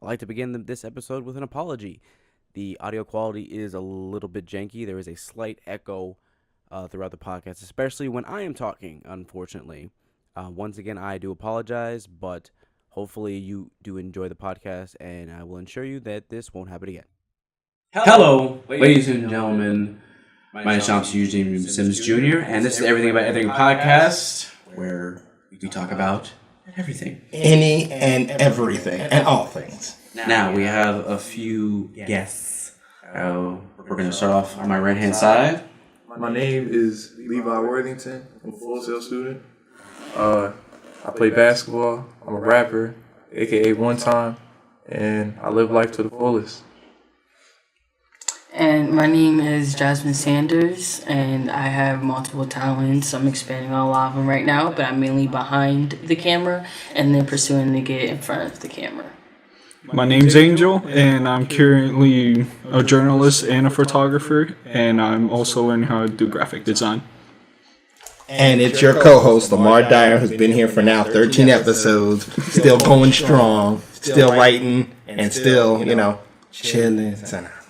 I'd like to begin this episode with an apology. The audio quality is a little bit janky. There is a slight echo throughout the podcast, especially when I am talking, unfortunately. Once again, I do apologize, but hopefully you do enjoy the podcast, and I will ensure you that this won't happen again. Hello, ladies and gentlemen. My name is Thomas Eugene Sims Jr., and this is Everything About Everything podcast, where we talk about everything. Any and everything, and all things. Now, we have a few guests. We're going to start off on my right-hand side. My name is Levi Worthington. I'm a Full Sail student. I play basketball. I'm a rapper, a.k.a. One Time, and I live life to the fullest. And my name is Jasmine Sanders, and I have multiple talents. I'm expanding on a lot of them right now, but I'm mainly behind the camera and then pursuing to get in front of the camera. My name's Angel, and I'm currently a journalist and a photographer, and I'm also learning how to do graphic design. And it's your co-host, Lamar Dyer, who's been here for now 13 episodes, still going strong, still writing, and still, chilling.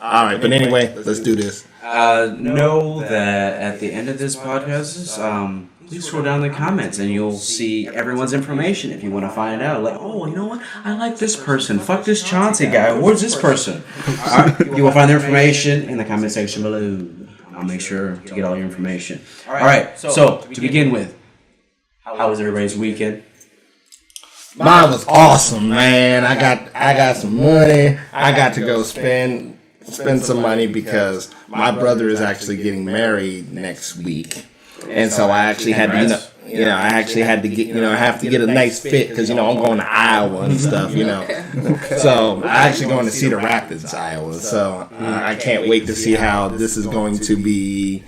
All right, but anyway, let's do this. Know that at the end of this podcast, please scroll down in the comments and you'll see everyone's information if you want to find out. Like, oh, you know what? I like this person. Fuck this Chauncey guy. Where's this person? All right, you will find their information in the comment section below. I'll make sure to get all your information. All right, so to begin with, how was everybody's weekend? Mine was awesome, man. I got some money. I got to go spend some money because my brother is actually getting married next week, and so I actually had to, I have to get a nice fit because I'm going to Iowa and stuff, So I'm actually going to Cedar Rapids, Iowa. So I can't wait to see how this is going to be.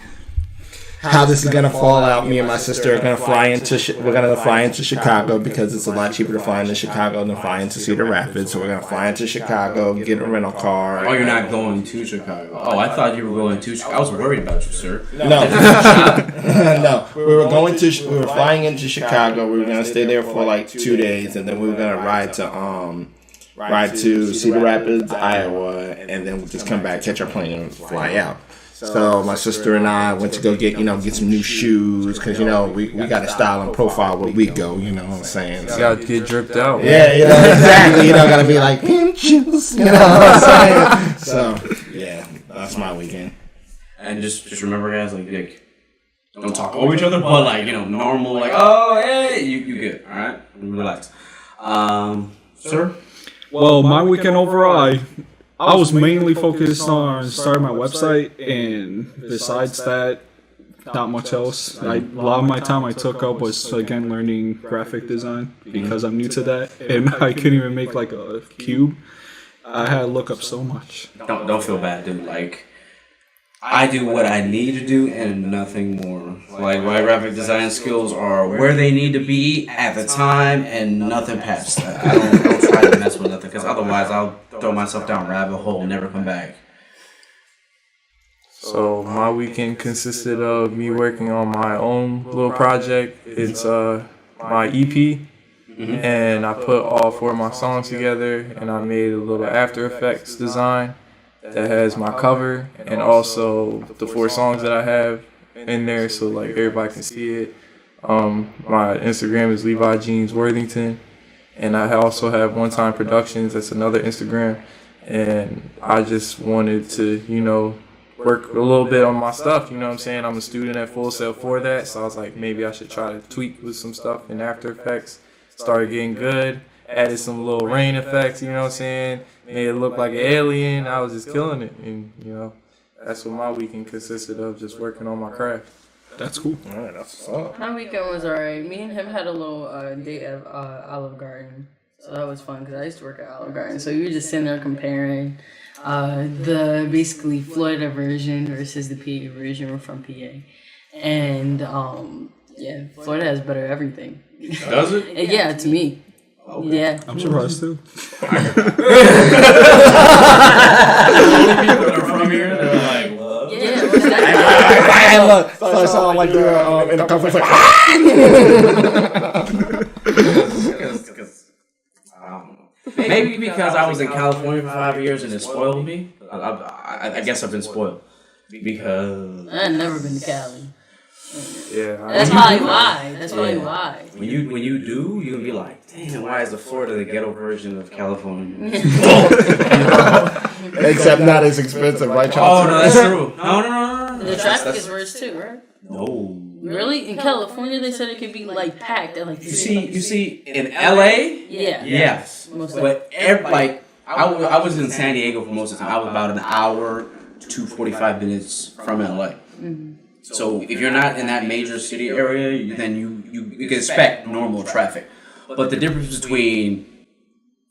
How this is gonna fall out. Me and my sister are gonna fly into Chicago because it's a lot cheaper to fly into Chicago than fly into Cedar Rapids. So we're gonna fly into Chicago, get a rental car. Oh, you're not going to Chicago. Oh, I thought you were going to Chicago. I was worried about you, sir. No, no. We were flying into Chicago. We were gonna stay there for like 2 days, and then we were gonna ride to Cedar Rapids, Iowa, and then we'll just come back, catch our plane, and fly out. So my sister and I went to go get some new shoes because, we got to style and profile where we go, you know what I'm saying? You got to get dripped out. Yeah, exactly. Got to be like, pimp shoes, you know what I'm saying? So, yeah, that's my weekend. And just remember, guys, like don't talk over each other, but normal, like, oh, hey, you good, all right? Relax. Sir? Well, my weekend overall, I was mainly focused on starting my website, and besides that, not much else. A lot of my time I took up was, again, learning graphic design because I'm new to that, and I couldn't even make like a cube. I had to look up so much. Don't feel bad, dude. Like, I do what I need to do and nothing more. Like, my graphic design skills are where they need to be at the time and nothing past that. I don't try to mess with nothing because otherwise I'll throw myself down a rabbit hole and never come back. So my weekend consisted of me working on my own little project. It's my EP, and I put all 4 of my songs together, and I made a little After Effects design that has my cover and also the 4 songs that I have in there, so like everybody can see it. My Instagram is Levi Jeans Worthington, and I also have One Time Productions. That's another Instagram, and I just wanted to work a little bit on my stuff. You know what I'm saying? I'm a student at Full Sail for that, so I was like, maybe I should try to tweak with some stuff in After Effects. Started getting good. Added some little rain effects, you know what I'm saying? Made it look like an alien. I was just killing it. And, that's what my weekend consisted of, just working on my craft. That's cool. All right, that's what's up. My weekend was alright. Me and him had a little date at Olive Garden. So that was fun because I used to work at Olive Garden. So we were just sitting there comparing the basically Florida version versus the PA version. We're from PA. And, Florida has better everything. Does it? Yeah, to me. Okay. Yeah. I'm surprised too. People that are from here, they're like, what? Yeah, what's that? So I sound like you're in a conference like, Because I don't know. Maybe because I was in California for 5 years and it spoiled me. I guess I've been spoiled because I've never been to Cali. Yeah, That's probably why. That's probably why. when you do, you'll be like, damn, why is the Florida the ghetto version of California? Except not as expensive, right, Oh Chauncey? no, that's true. No. The traffic is worse too, right? No. Really? In California, they said it could be like packed at like. You see, in LA, Yeah. yes, Most but I was in San Diego for most of the time. I was about an hour to 45 minutes from LA. So if you're not in that major city area, then you can expect normal traffic. But the difference between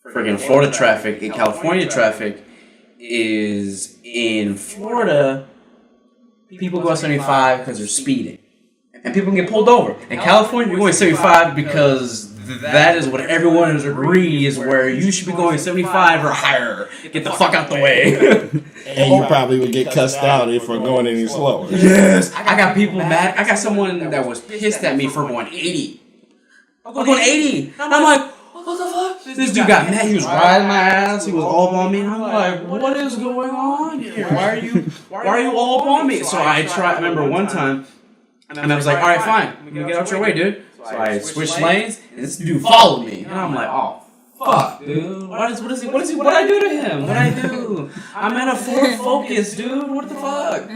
friggin' Florida traffic and California traffic is in Florida, people go at 75 because they're speeding. And people can get pulled over. In California, you're going 75 because that is what everyone has agreed is where you should be going 75 or higher. Get the fuck out the way. And you probably would get cussed out if we're going any slower. Yes. I got people mad. I got someone that was pissed at me for going 80. I'm going 80. And I'm like, what the fuck? This dude got mad. He was riding my ass. He was all up on me. And I'm like, what is going on here? Why are you all up on me? So I remember one time, and I was like, all right, fine. Get out your way, dude. So I switched lanes, and this dude followed me. And I'm like, oh, fuck, dude. What did I do to him? What did I do? I'm in a Ford Focus, dude. What the fuck?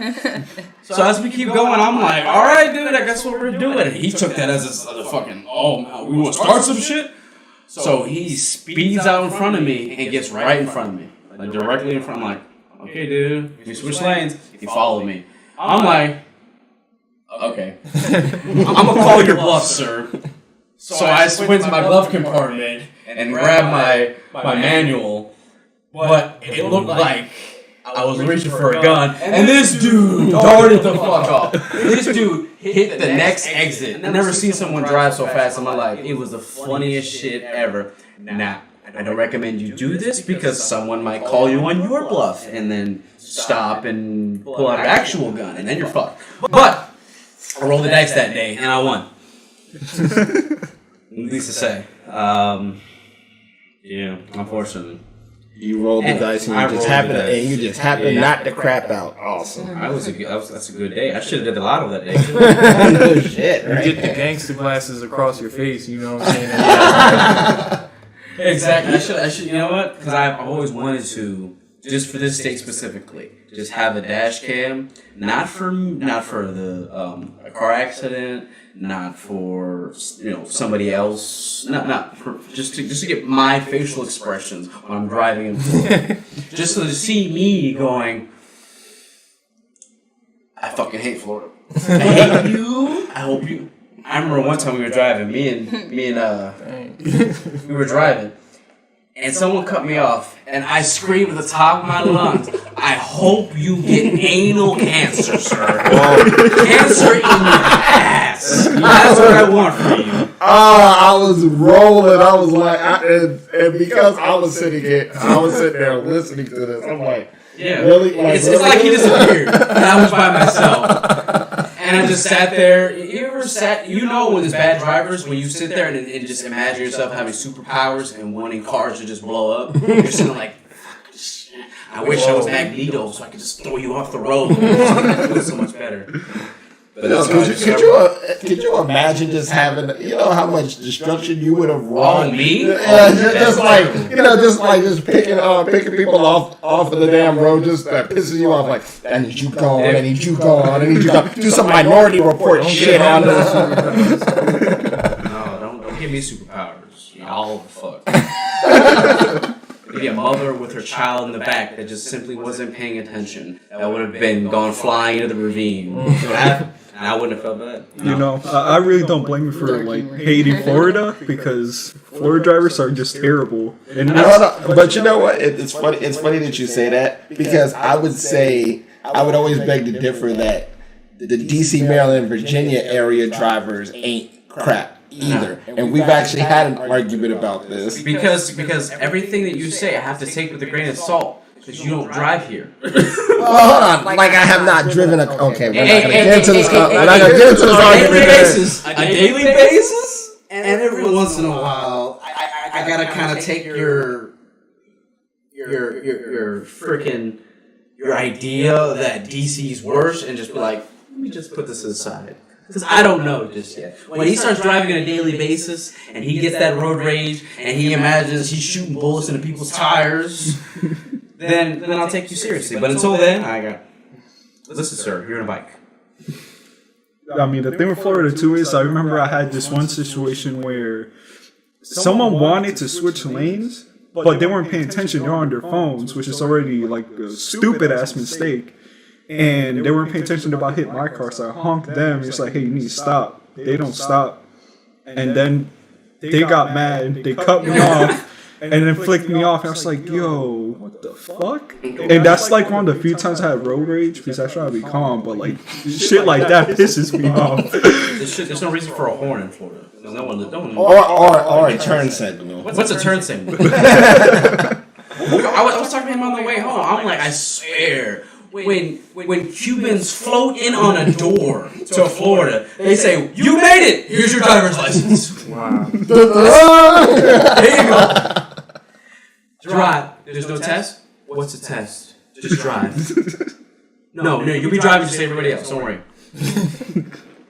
So as we keep going, I'm like, all right, dude, I guess what we're doing. And he took that as a fucking, oh, man, we want to start some shit? So he speeds out in front of me and gets right in front of me. Like, directly in front. I'm like, okay, dude. We switch lanes. He followed me. I'm like, okay. I'm going to call your bluff, sir. So I went to my glove compartment and grabbed my manual, but it looked like I was reaching for a gun, and this dude darted the fuck off. This dude hit the next exit. I've never seen someone drive so fast in my life. It was the funniest shit ever. Now, I don't recommend you do this because someone might call you on your bluff and then stop and pull out an actual gun, and then you're fucked. But I rolled the dice that day, and I won. Needless to say. Yeah, unfortunately. You rolled the dice and you just happened not to crap out. Awesome. That's a good day. I should have did the lotto that day. Shit, right? You get the gangster glasses across your face, you know what I'm saying? Exactly. I should. You know what? Because I've always wanted to, just for this state specifically, just have a dash cam. Not for the a car accident. Not for somebody else. Not for just to get my facial expressions when I'm driving in Florida. Just so to see me going, I fucking hate Florida. I hate you. I hope you. I remember one time we were driving. We were driving, and someone cut me off, and I screamed at the top of my lungs, I hope you get anal cancer, sir. Cancer in your ass. That's what I want for you. I was rolling. I was like, and because I was sitting there listening to this, I'm like, Yeah. really? Like, It's like he disappeared, and I was by myself. And I just sat there. You ever sat, when there's bad drivers, when you sit there and just imagine yourself having superpowers and wanting cars to just blow up? You're sitting like, I wish I was Magneto so I could just throw you off the road. It feels so much better. But that's could you imagine just having, how much destruction you would have wrought? Oh, me? Just picking people off of the damn road, just pissing you off. Like, I need you gone, I need you gone, I need you gone. Do some Minority Report shit on this. No, don't give me superpowers. Y'all fuck. Maybe a mother with her child in the back that just simply wasn't paying attention. That would have been gone flying into the ravine. And I wouldn't have felt bad. I really don't blame you for hating Florida because Florida drivers are just terrible. And But you know what? It's funny. It's funny that you say that because I would always beg to differ that the DC, Maryland, Virginia area drivers ain't crap either. And we've actually had an argument about this. Because everything that you say I have to take with a grain of salt. Because you don't drive here. Well, hold on. Like I have not driven a. Okay, we're not gonna get into this. We're not gonna get into this argument. A daily basis, and every once in a while, I gotta kind of take your your freaking your idea that DC's worse and just be like, let me just put this aside. Because I don't know just yet. When he starts driving on a daily basis and he gets that road rage and he imagines he's shooting bullets into people's tires, then I'll take you seriously. But until then, listen, sir, you're on a bike. I mean, the thing with Florida too is I remember I had this one situation where someone wanted to switch lanes, but they weren't paying attention. They're on their phones, which is already like a stupid ass mistake. And they weren't paying attention to about hit my car, so I honked them. It's like, hey, you need to stop. They don't stop. And then they got mad. They cut me off and then flicked me off. And I was like, yo, what the fuck? And that's like one of the few times I had road rage because I try to be calm, but like shit like that pisses me off. There's no reason for a horn in Florida. No one. Or a turn signal. What's a turn signal? I was talking to him on the way home. I'm like, I swear. When Cubans float in on a door to Florida, they say, "You made it. Here's your driver's license." Wow. There you go. Drive. There's no test. What's a test? Just drive. No, you'll be driving just like everybody else. Don't worry.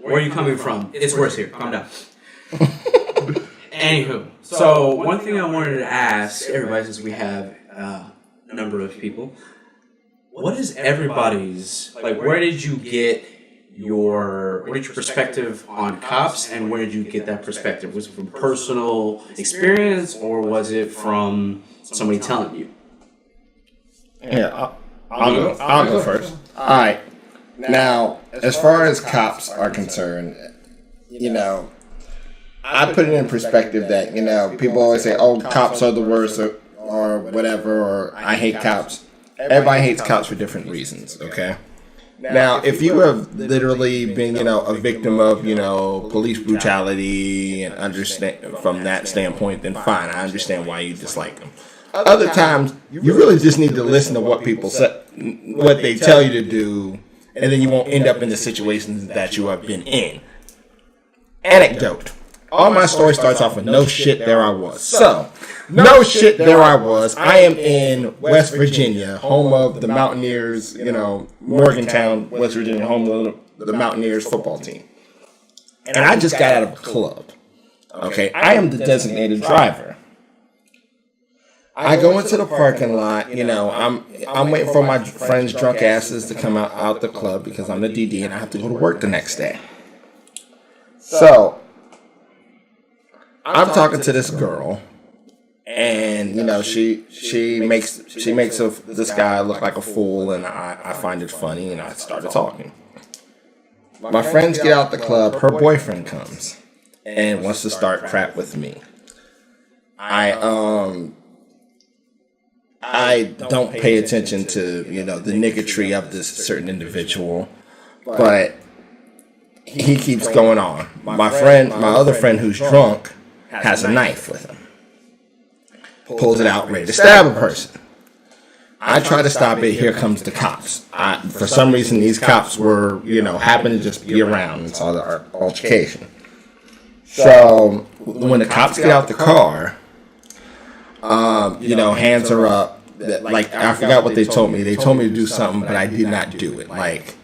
Where are you coming from? It's worse here. Calm down. Anywho, so one thing I wanted to ask everybody, since we have a number of people. What is everybody's, like, where did you get your perspective on cops, and where did you get that perspective? Was it from personal experience, or was it from somebody telling you? Yeah, I'll go first. All right. Now, as far as cops are concerned, you know, I put it in perspective that, you know, people always say, oh, cops are the worst or whatever, or I hate cops. Everybody hates cops for different reasons, okay? Now, if you have literally been, you know, a victim of, you know, police brutality and understand from that standpoint, then fine, I understand why you dislike them. Other times, you really just need to listen to what people say, what they tell you to do, and then you won't end up in the situations that you have been in. Anecdote. All my story starts off with no shit, there I was. So, no shit, there I was. I am in West Virginia, home of the Mountaineers, you know, Morgantown, West Virginia, home of the Mountaineers football team. And I just got out of a club. Okay, I am the designated driver. I go into the parking lot, you know, I'm waiting for my friends' drunk asses to come out the club because I'm the DD and I have to go to work the next day. So, I'm talking to this girl, and you know she makes this guy look like a fool, and I find it funny, and I started talking. My friends get out the club. Her boyfriend comes and wants to start crap with me. I don't pay attention to, you know, the niggotry of this certain individual, but he keeps going on. My other friend who's drunk has a knife with him. Pulls it out, ready to stab a person. I try to stop it. Here comes the cops. For some reason, these cops were, you know, happened to just be around and saw the altercation. So when the cops get out the car, you know, hands are up. Like, I forgot what they told me. They told me to do something, but I did not do it. Like,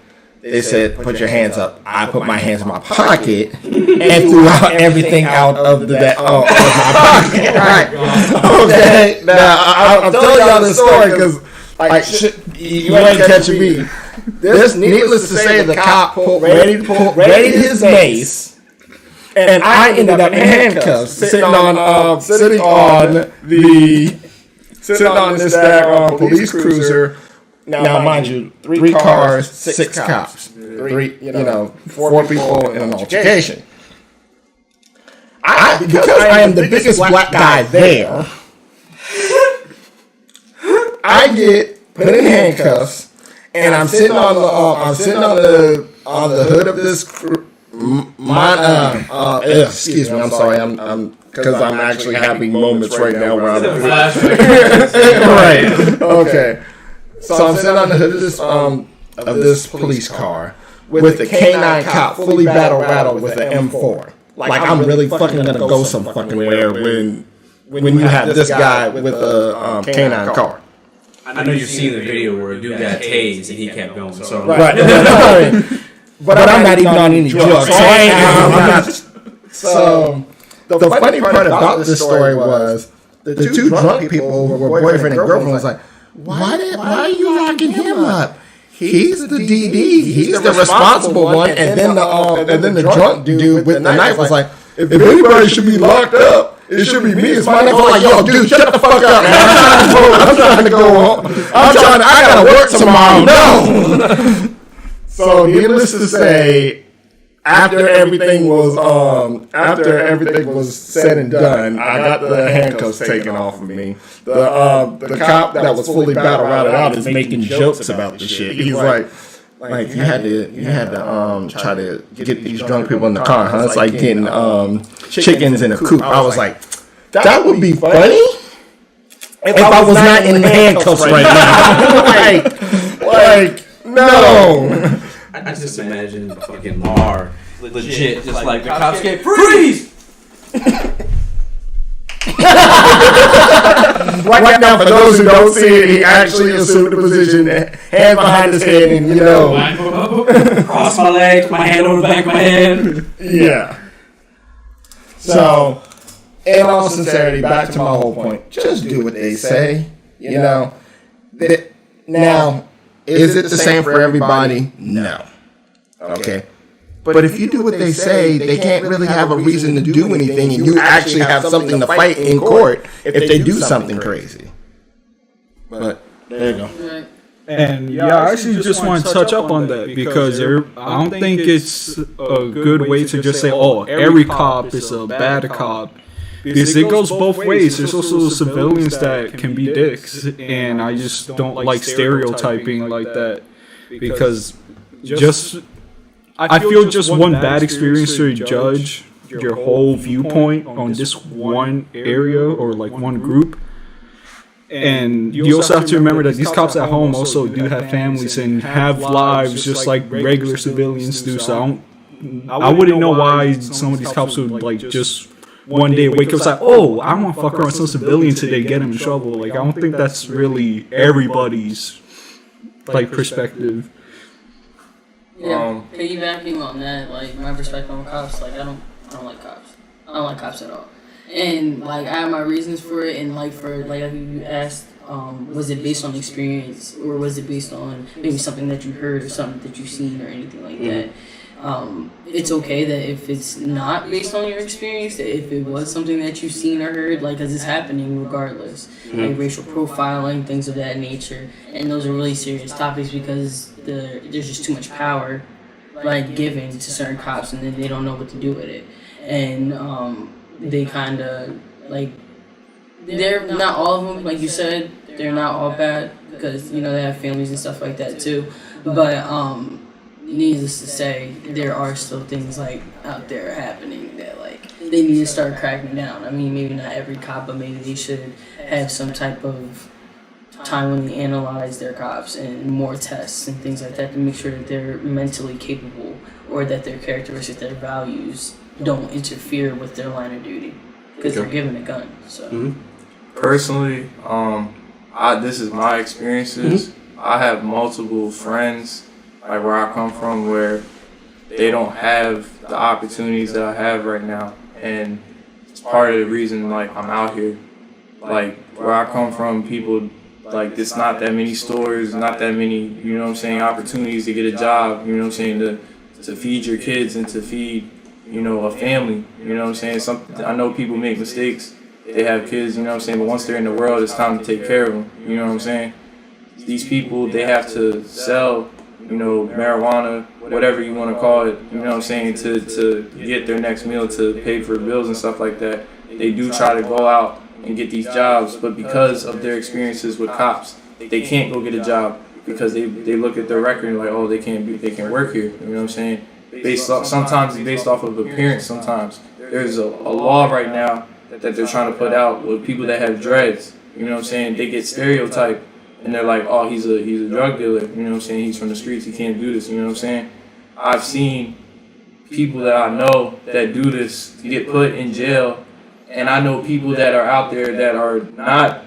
they said, put your hands up. I put my hands in my pocket and threw out everything out of my pocket. Right. Okay. Now, I'm telling y'all this story because, like, you ain't catching me. There's, needless to say, the cop readied his mace, and I ended up in handcuffs, sitting on this police cruiser. Now, mind you, 3 cars, 6 cops. 4 people in an altercation. Because I am the biggest black guy there, I get put in handcuffs, and I'm sitting on the hood of this. Excuse me, I'm sorry, I'm because I'm actually having moments right now where I'm right. Okay. So I'm sitting on the hood of this police car with a K9 cop fully battle with an M4. Like I'm really fucking gonna go some fucking where when you have this guy with a K9 car. I know you've seen the video where a dude got tased and he kept going. So Right. But I'm not even on any drugs. So the funny part about this story was the two drunk people were boyfriend and girlfriend was like, why are you locking him up? He's the DD. He's the responsible one. And then the drunk dude with the knife was like, if anybody should be locked up, it should be me. It's my knife. I'm like, yo, dude, shut the fuck up, man. I'm trying to go home. I gotta work tomorrow. No. So needless to say, after everything was said and done, I got the handcuffs taken off of me. The cop that was fully battle routed out is making jokes about the shit. He's like you had to try to get these drunk people in the car, huh? It's like getting chickens in a coop. I was like, that would be funny if I was not in handcuffs right now. like no. I just imagine fucking Lamar legit, just like the cops get freeze. Right now, for those who don't see it, he actually assumed the position, hand behind his head, and cross my legs, my hand on the back of my head. Yeah. So, in all sincerity, back to my whole point. Just do what they say. Now, is it the same for everybody? No. Okay. But if you do what they say, they can't really have a reason to do anything, and you actually have something to fight in court if they do something crazy. But there you go. And I actually just want to touch up on that because I don't think it's a good way to just say, oh, every cop is a bad cop. Because it goes both ways. There's also civilians that can be dicks, and I just don't like stereotyping like that because I feel just one bad experience to judge your whole viewpoint on this one area or like one group. And you also have to remember that these cops at home also do have families and have lives just like regular civilians do. So I wouldn't know why some of these cops would like just one day wake up and say, oh, I want to fuck around some civilian today, get him in trouble. Like, I don't think that's really everybody's like perspective. Yeah, piggybacking on that, like my perspective on cops, like I don't like cops. I don't like cops at all. And like I have my reasons for it, and like for like you asked, was it based on experience or was it based on maybe something that you heard or something that you've seen or anything like that? It's okay that if it's not based on your experience, that if it was something that you've seen or heard, like, because it's happening regardless, like racial profiling, things of that nature, and those are really serious topics because there's just too much power, like, given to certain cops, and then they don't know what to do with it, and they kind of, like, they're not all of them, like you said, they're not all bad, because, they have families and stuff like that, too, but, needless to say, there are still things like out there happening that like they need to start cracking down. I mean, maybe not every cop, but maybe they should have some type of time when they analyze their cops and more tests and things like that to make sure that they're mentally capable or that their characteristics, their values don't interfere with their line of duty because they're given a gun. So personally, this is my experiences. I have multiple friends like where I come from, where they don't have the opportunities that I have right now, and it's part of the reason like I'm out here. Like where I come from, people like there's not that many stores, not that many opportunities to get a job. To feed your kids and to feed a family. I know people make mistakes. They have kids. But once they're in the world, it's time to take care of them. These people, they have to sell marijuana, whatever you want to call it, to get their next meal, to pay for bills and stuff like that. They do try to go out and get these jobs, but because of their experiences with cops, they can't go get a job because they look at their record and like, oh, they can work here. Sometimes it's based off of appearance. Sometimes there's a law right now that they're trying to put out with people that have dreads. They get stereotyped. And they're like, oh, he's a drug dealer, he's from the streets, he can't do this, I've seen people that I know that do this get put in jail, and I know people that are out there that are not,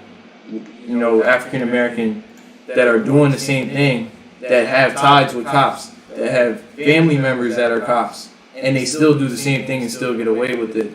African American that are doing the same thing, that have ties with cops, that have family members that are cops, and they still do the same thing and still get away with it.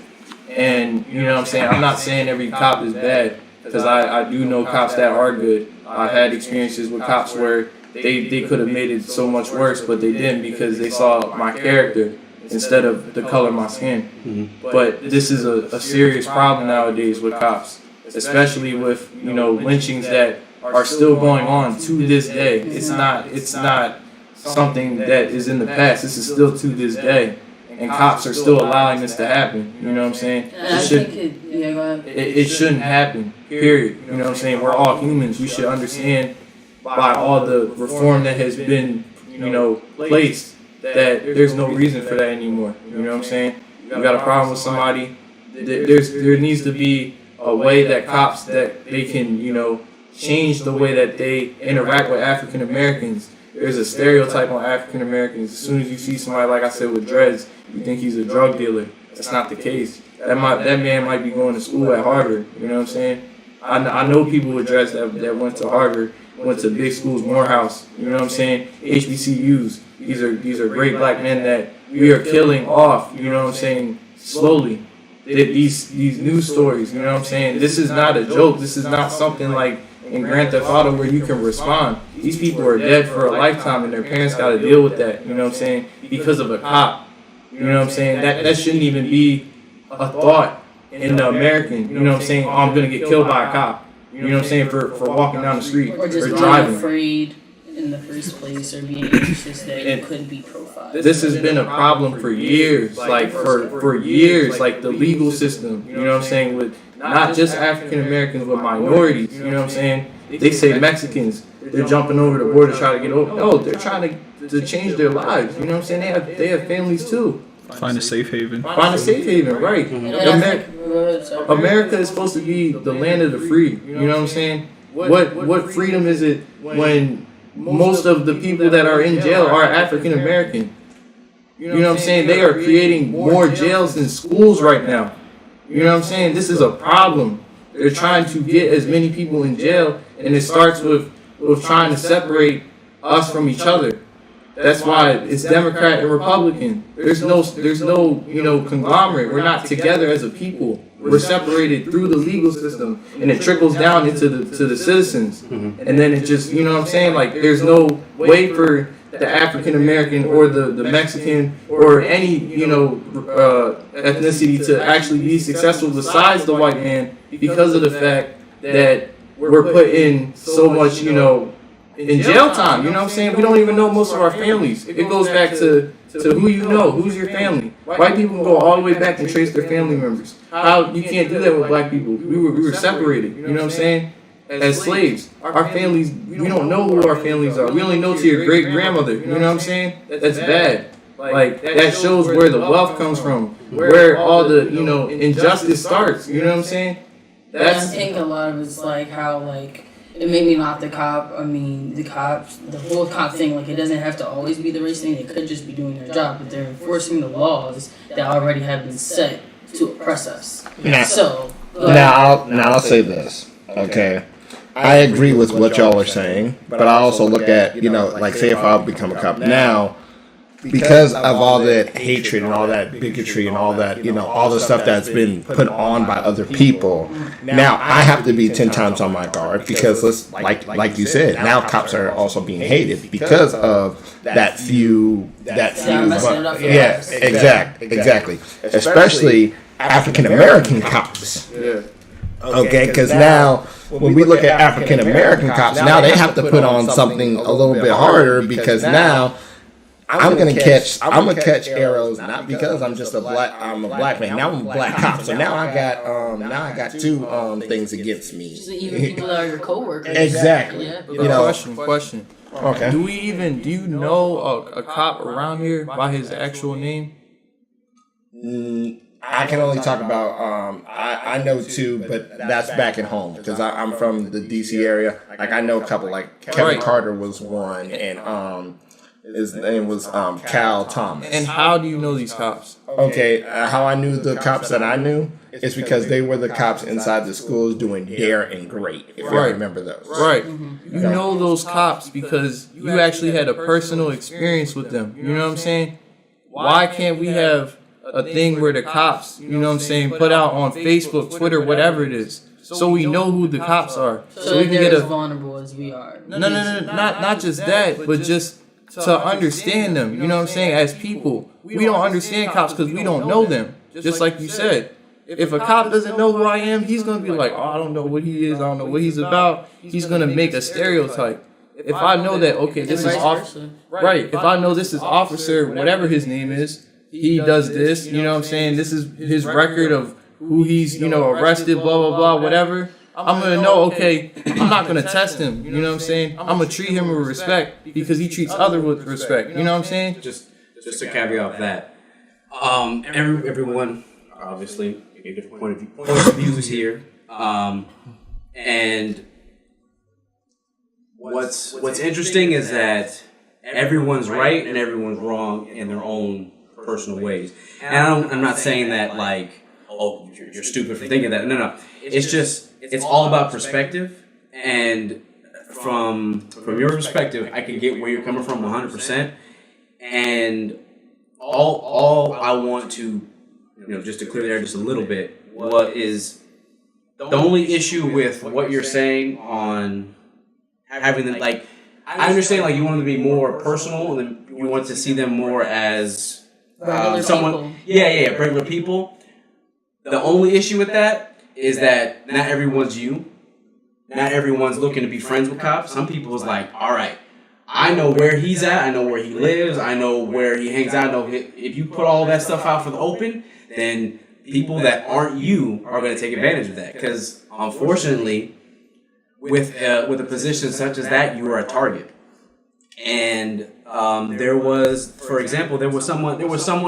And you know what I'm saying? I'm not saying every cop is bad, because I do know cops that are good. I had experiences with cops where they could have made it so much worse, but they didn't because they saw my character instead of the color of my skin. But this is a serious problem nowadays with cops, especially with, you know, lynchings that are still going on to this day. It's not something that is in the past. This is still to this day. And cops are still allowing this to happen. You know what I'm saying? It shouldn't happen, period. You know what I'm saying? We're all humans. We should understand by all the reform that has been, you know, placed, that there's no reason for that anymore. You know what I'm saying? You got a problem with somebody, there needs to be a way that cops, that they can, you know, change the way that they interact with African Americans. There's a stereotype on African Americans. As soon as you see somebody, like I said, with dreads, you think he's a drug dealer. That's not the case. That man might be going to school at Harvard. You know what I'm saying? I know people with dreads that went to Harvard, went to big schools, Morehouse. You know what I'm saying? HBCUs. These are great black men that we are killing off. You know what I'm saying? Slowly. These news stories. You know what I'm saying? This is not a joke. This is not something like in Grand Theft Auto where you can respond. These people are dead for a lifetime, and their parents got to deal with that. You know what I'm saying? Because of a cop. You know what I'm saying? That shouldn't even be a thought in the American. You know what I'm saying? Oh, I'm gonna get killed by a cop. You know what I'm saying? For walking down the street or just driving. being afraid in the first place, or being anxious that you could be profiled. This has been a problem for years, like for years, like the legal system. You know what I'm saying? With not just African Americans, but minorities. You know what I'm saying? They say Mexicans, they're jumping over the border to try to get over. No, they're trying to change their lives. You know what I'm saying? They have families too. Find a safe haven. Find a safe haven, right? America is supposed to be the land of the free. You know what I'm saying? What freedom is it when most of the people that are in jail are African American? You know what I'm saying? They are creating more jails than schools right now. You know what I'm saying? This is a problem. They're trying to get as many people in jail, and it starts with trying to separate us from each other. That's why it's Democrat and Republican. There's no you know, conglomerate. We're not together as a people. We're separated through the legal system, and it trickles down into the citizens. And then it just, you know what I'm saying? Like, there's no way for the African American or the Mexican or any, you know, ethnicity to actually be successful besides the white man, because of the fact that we're put in so much, you know, in jail time. You know what I'm saying? We don't even know most of our families. It goes back to who you know, who's your family. White people can go all the way back and trace their family members. How you can't do that with black people? We were separated. You know what I'm saying? As slaves, our families, we don't know who our families are. We only know to your great grandmother. You know what I'm saying? That's bad. Like, that shows where the wealth comes from, where all the, you know, injustice starts. You know what I'm saying? I think a lot of it's like how, like, it made me not the cop. I mean, the cops, the whole cop thing, like, it doesn't have to always be the race thing. They could just be doing their job, but they're enforcing the laws that already have been set to oppress us. Now I'll say this, okay? I agree with what y'all are saying, but I also look at, you know, like, say if I become a cop now, because of all that hatred and all that bigotry and all that, you know, all the stuff that's been put on by other people, now I have to be 10 times on my guard, because like you said, now cops are also being hated because of that few yeah, exactly, especially African American cops. Okay, because now when we look at African American cops, now they have to put on something a little bit harder, because now I'm gonna catch arrows, not because I'm a black man. Now I'm a black cop, so now I got two things against me. Just even people that are your coworkers. Exactly. Yeah. You know. Question. Okay. Do you know a cop around here by his actual name? I can only talk about I know two, but that's back at home, because I'm from the DC area. Like, I know a couple, like Kevin Carter was one, and his name was Cal Thomas. And how do you know these cops? Okay, how I knew the cops that I knew it's because they were the cops inside the schools doing Dare and Great, if you remember those. Right. You know those cops because you actually had a personal experience with them. You know what I'm saying? Why can't we have a thing where the cops, you know what I'm saying, put out on Facebook, Twitter, whatever it is, so we know who the cops are. So we can get as vulnerable as we are. No, not just that, but just to understand them. You know what I'm saying? As people, we don't understand cops because we don't know them. Just like you said. If a cop doesn't know who I am, he's going to be like, oh, I don't know what he is, I don't know what he's about. He's going to make a stereotype. If I know that, okay, this is officer, right? If I know this is officer, whatever his name is, he does this, you know what I'm saying? This is his record of who he's, you know, arrested, blah, blah, blah, whatever. I'm going to know, okay, I'm not going to test him, you know what I'm saying? I'm going to treat him with respect because he treats others with respect, you know what I'm saying? Just to caveat that, everyone, obviously, a different points of views here, and what's interesting is that everyone's right and everyone's wrong in their own personal ways. And I'm not saying that like, oh, you're stupid for thinking that. No. It's just, it's all about perspective. And from your perspective, I can get where you're coming from 100%. And all I want to, just to clear the air just a little bit, what is the only issue with what you're saying on having them, like, I understand, like, you want them to be more personal, and then you want to see them more as someone, regular people. The only issue with that is that not everyone's you. Not everyone's looking to be friends with cops. Some people is like, all right, I know where he's at, I know where he lives, I know where he hangs out. I know if you put all that stuff out for the open, then people that aren't you are going to take advantage of that. Because unfortunately, with a position such as that, you are a target. And there was, for example, there was someone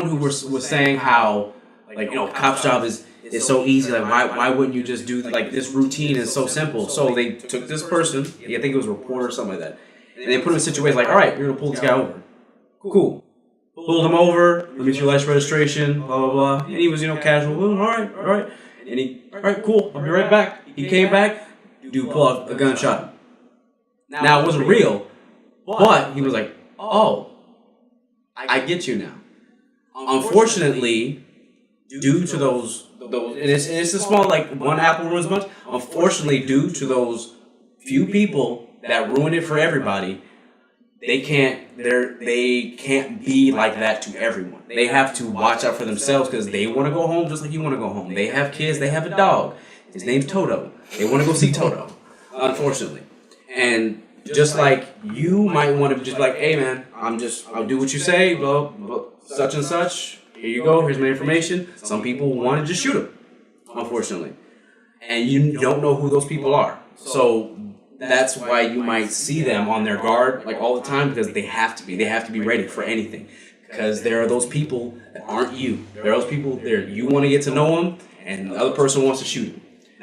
who was saying how, like, cop's job is so easy. Like, why wouldn't you just do, like, this routine is so simple? So they took this person, I think it was a reporter or something like that, and they put him in a situation like, all right, you're gonna pull this guy over. Cool. Pulled him over. Let me get your license registration. Blah blah blah. And he was, casual. Well, all right. And all right, cool. I'll be right back. He came back. Dude pulled out a gun, shot him. Now it wasn't real, but he was like, oh, I get you now. Unfortunately, due to those, and it's a small, like, one apple ruins a bunch. Unfortunately, due to those few people that ruin it for everybody, they can't be like that to everyone. They have to watch out for themselves because they want to go home just like you want to go home. They have kids. They have a dog. His name's Toto. They want to go see Toto, unfortunately. And just like you might want to just be like, hey man, I'll do what you say, blah, blah, such and such. Here you go. Here's my information. Some people want to just shoot him, unfortunately. And you don't know who those people are. So that's why you might see them on their guard, like, all the time, because they have to be. They have to be ready for anything. Because there are those people that aren't you. There are those people there. You want to get to know them, and the other person wants to shoot him.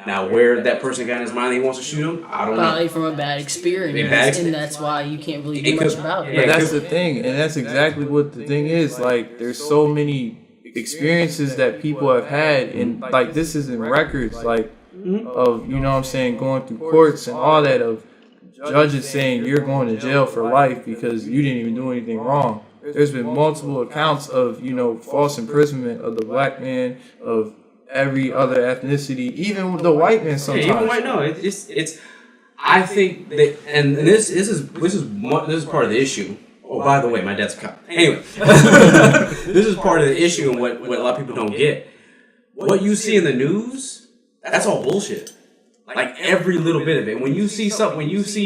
Now, where that person got in his mind that he wants to shoot him, I don't know. Probably from a bad experience, and that's why you can't really do much about it. But that's the thing, and that's exactly what the thing is. Like, there's so many experiences that people have had, and, like, this is in records, like, of, you know what I'm saying, going through courts and all that, of judges saying you're going to jail for life because you didn't even do anything wrong. There's been multiple accounts of, false imprisonment of the black man, of every other ethnicity, even the white man sometimes. Yeah, even white, no, it's. I think that, and this is part of the issue. Oh, by the way, my dad's a cop. Anyway, this is part of the issue, and what a lot of people don't get. What you see in the news, that's all bullshit. Like, every little bit of it. When you see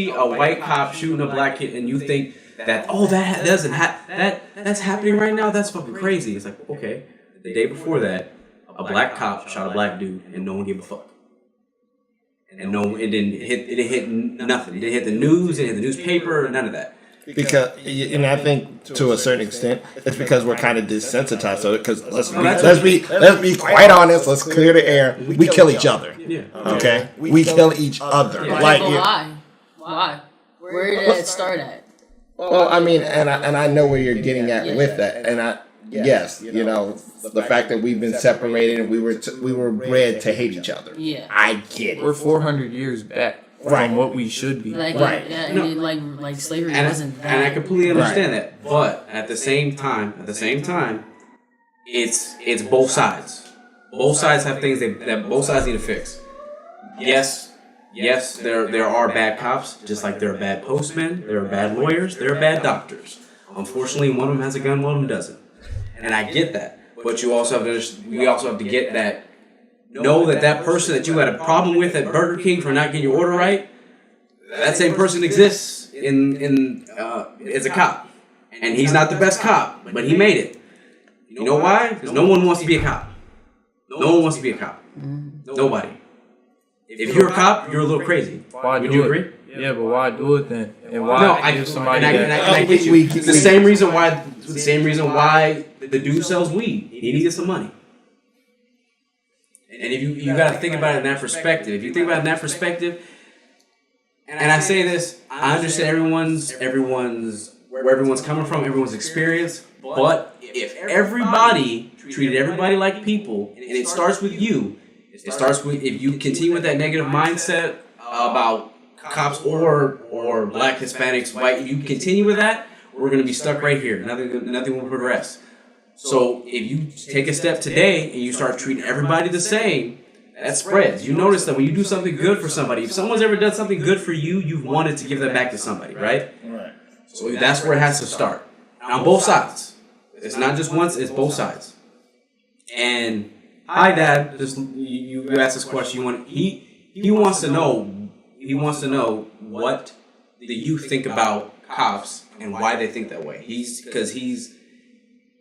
a white cop shooting a black kid, and you think that, oh, that doesn't that's happening right now, that's fucking crazy. It's like, okay, the day before that, a black cop shot a black dude, and no one gave a fuck. And it didn't hit nothing. It didn't hit the news, it didn't hit the newspaper, none of that. Because, and I think to a certain extent, it's because we're kind of desensitized. So, because let's be quite honest. Let's clear the air. We kill each other. Yeah. Okay. We kill each other. Like, why? Where did that start at? Well, I mean, and I know where you're getting at with that, and yes, you know, the fact that we've been separated and we were bred to hate each other. Yeah. I get We're it. 400 years back Right. from what we should be. Like, Right. yeah, and it, like slavery And wasn't that. I completely understand that. But at the same time, it's both sides. Both sides have things that both sides need to fix. Yes, there are bad cops, just like there are bad postmen, there are bad lawyers, there are bad doctors. Unfortunately, one of them has a gun, one of them doesn't. And I get that. But we also have to get that. Know that person that you had a problem with at Burger King for not getting your order right, that same person exists as a cop. And he's not the best cop, but he made it. You know why? Because no one wants to be a cop. No one wants to be a cop. Nobody. If you're a cop, you're a little crazy. Why Would do you it? agree? Yeah, but why do it then? And why No, give somebody and that? I get you. It's the same reason why the dude sells weed. He needed some money. And if you got to think about it in that perspective. If you think about it in that perspective, and I say this, I understand where everyone's coming from, everyone's experience. But if everybody treated everybody like people, and it starts with you, if you continue with that negative mindset about cops or black, Hispanics, white, if you continue with that, we're going to be stuck right here. Nothing will progress. So if you take a step today and you start treating everybody the same, that spreads. You notice that when you do something good for somebody, if someone's ever done something good for you, you've wanted to give that back to somebody, right? Right. So that's where it has to start. On both sides. It's not just once, it's both sides. And hi, Dad. Just you asked this question. He wants to know what the youth think about cops and why they think that way.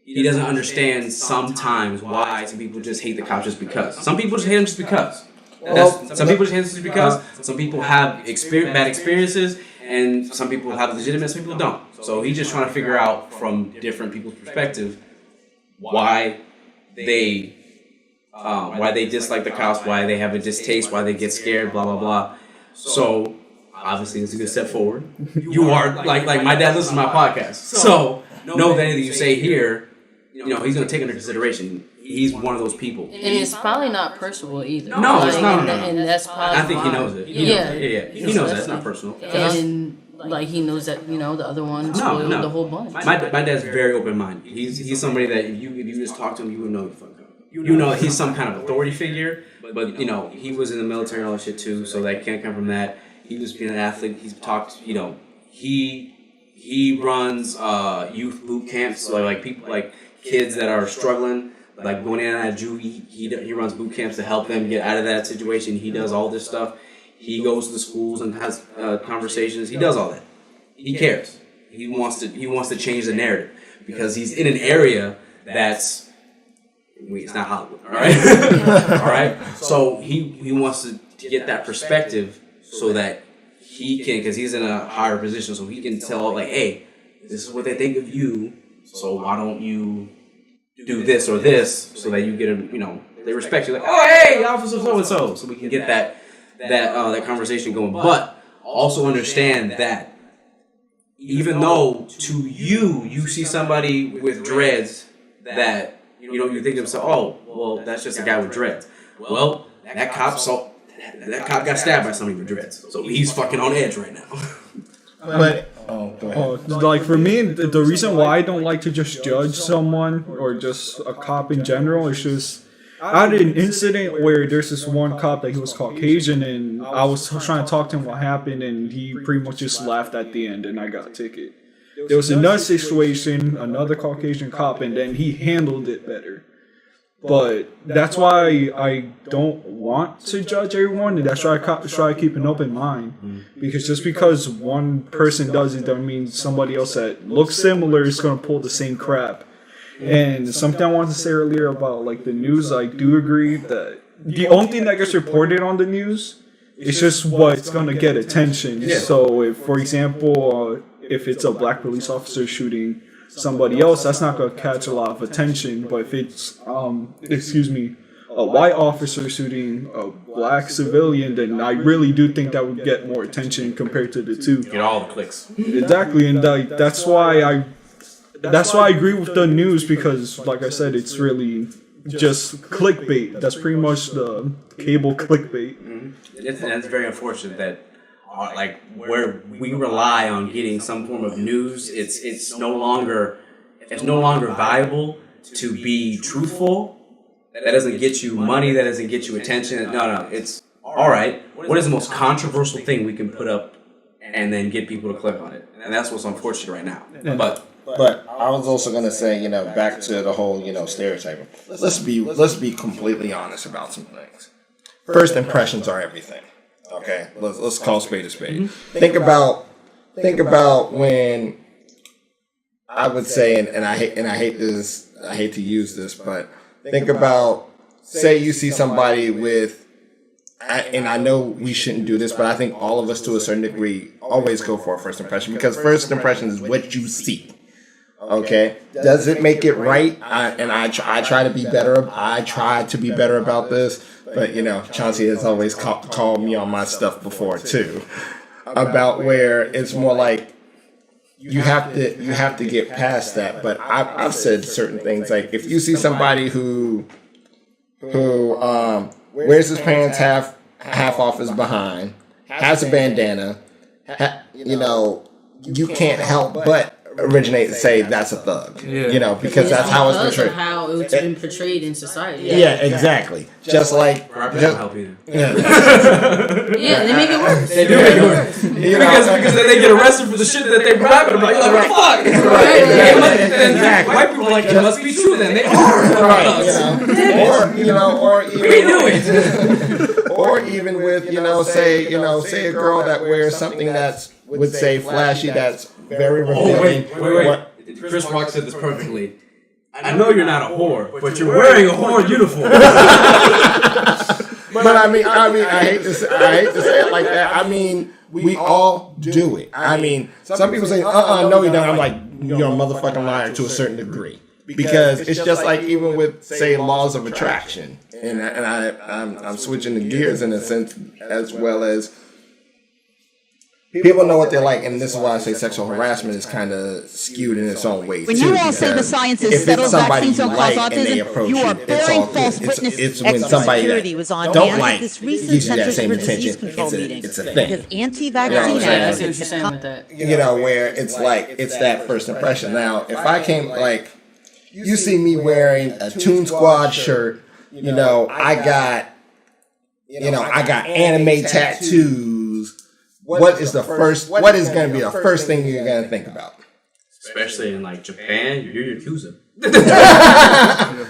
He doesn't understand sometimes why some people just hate the cops just because. Some people just hate them just because. Some people just hate them just because. Some people have bad experiences, and some people have legitimate, some people don't. So he's just trying to figure out from different people's perspective why they dislike the cops, why they have a distaste, why they get scared, blah blah blah. So obviously it's a good step forward. You are like my dad listens to my podcast, so know that anything you say here, he's going to take into consideration. He's one of those people. And it's probably not personal either. No, it's not. And that's probably. I think he knows it. He knows that. It's not personal. And he knows that the other one spoiled the whole bunch. My dad's very open minded. He's somebody that if you just talk to him, you would know the fuck up. You know he's some kind of authority figure, but he was in the military and all that shit too, so that can't come from that. He was being an athlete. He's talked. He runs youth boot camps, like people like kids that are struggling, like going in and out of juvie. He runs boot camps to help them get out of that situation. He does all this stuff. He goes to the schools and has conversations. He does all that. He cares. He wants to change the narrative because he's in an area that's it's not Hollywood, all right? All right. So he wants to get that perspective so that he can, because he's in a higher position, so he can tell like, hey, this is what they think of you. So why don't you do this or this so that you get they respect you, like, oh hey, officer so and so, so we can get that conversation going. But also understand that even though to you see somebody with dreads that you think to yourself, oh well, that's just a guy with dreads. Well, that cop got stabbed by somebody with dreads, so he's fucking on edge right now. But go ahead. Like for me, the reason why I don't like to just judge someone or just a cop in general is just I had an incident where there's this one cop that he was Caucasian, and I was trying to talk to him what happened, and he pretty much just laughed at the end, and I got a ticket. There was another situation, another Caucasian cop, and then he handled it better. But that's why I don't want to judge everyone, and that's why I try to keep an open mind. Because just because one person does it doesn't mean somebody else that looks similar is going to pull the same crap. And something I wanted to say earlier about like the news, I do agree that the only thing that gets reported on the news is just what's going to get attention. Yeah. So if, for example, if it's a black police officer shooting somebody else, that's not going to catch a lot of attention. But if it's, a white officer shooting a black civilian, then I really do think that would get more attention compared to the two. Get all the clicks. Exactly, and that's why that's why I agree with the news because, like I said, it's really just clickbait. That's pretty much the cable clickbait. That's very unfortunate that, like, where we rely on getting some form of news, it's no longer viable to be truthful. That doesn't get you money. That doesn't get you attention. No. It's all right. What is the most controversial thing we can put up and then get people to click on it? And that's what's unfortunate right now. But I was also gonna say, back to the whole, stereotyping. Let's be completely honest about some things. First impressions are everything. Okay, let's call spade a spade. Think about when I would say, and I hate to use this, but think about, say you see somebody with, and I know we shouldn't do this, but I think all of us to a certain degree always go for a first impression because first impression is what you see. Okay, does it make it right? I try to be better. I try to be better about this, but Chauncey has always called me on my stuff before too, about where it's more like you have to get past that. But I've said certain things like if you see somebody who wears his pants half off his behind, has a bandana, you can't help but originate and say that's a thug, because that's how it's portrayed. Of how it's been portrayed in society. Yeah, exactly. Just like, help either. Yeah, they make it worse. They do make it worse. Because then they get arrested for the shit that they rapping about. You're like, what the fuck? Exactly. White people are like, it must be true then. They are. Or even with, say a girl that wears something that's, would say flashy, that's very revealing. Wait. Chris Rock said this perfectly. I know you're not a whore, but you're wearing a whore uniform. But I mean, I hate to say it like that. I mean, we all do it. I mean, some people say, no, you don't. I'm like, you're a motherfucking liar to a certain degree. Because it's just like even with, say, laws of attraction. And I'm switching the gears in a sense as well as people know what they like, and this is why I say sexual harassment is kind of skewed in its own way. When you all say the science is settled, vaccines don't cause autism, you are bearing false witness. It's when somebody that don't like gives you that same attention. It's a thing. Because anti-vaccine I see what you're saying with that. Where it's like it's that first impression. Now, if I came like you see me wearing a Toon Squad shirt, I got anime tattoos. What is going to be the first thing you're going to think about? Especially in like Japan, you're Yakuza.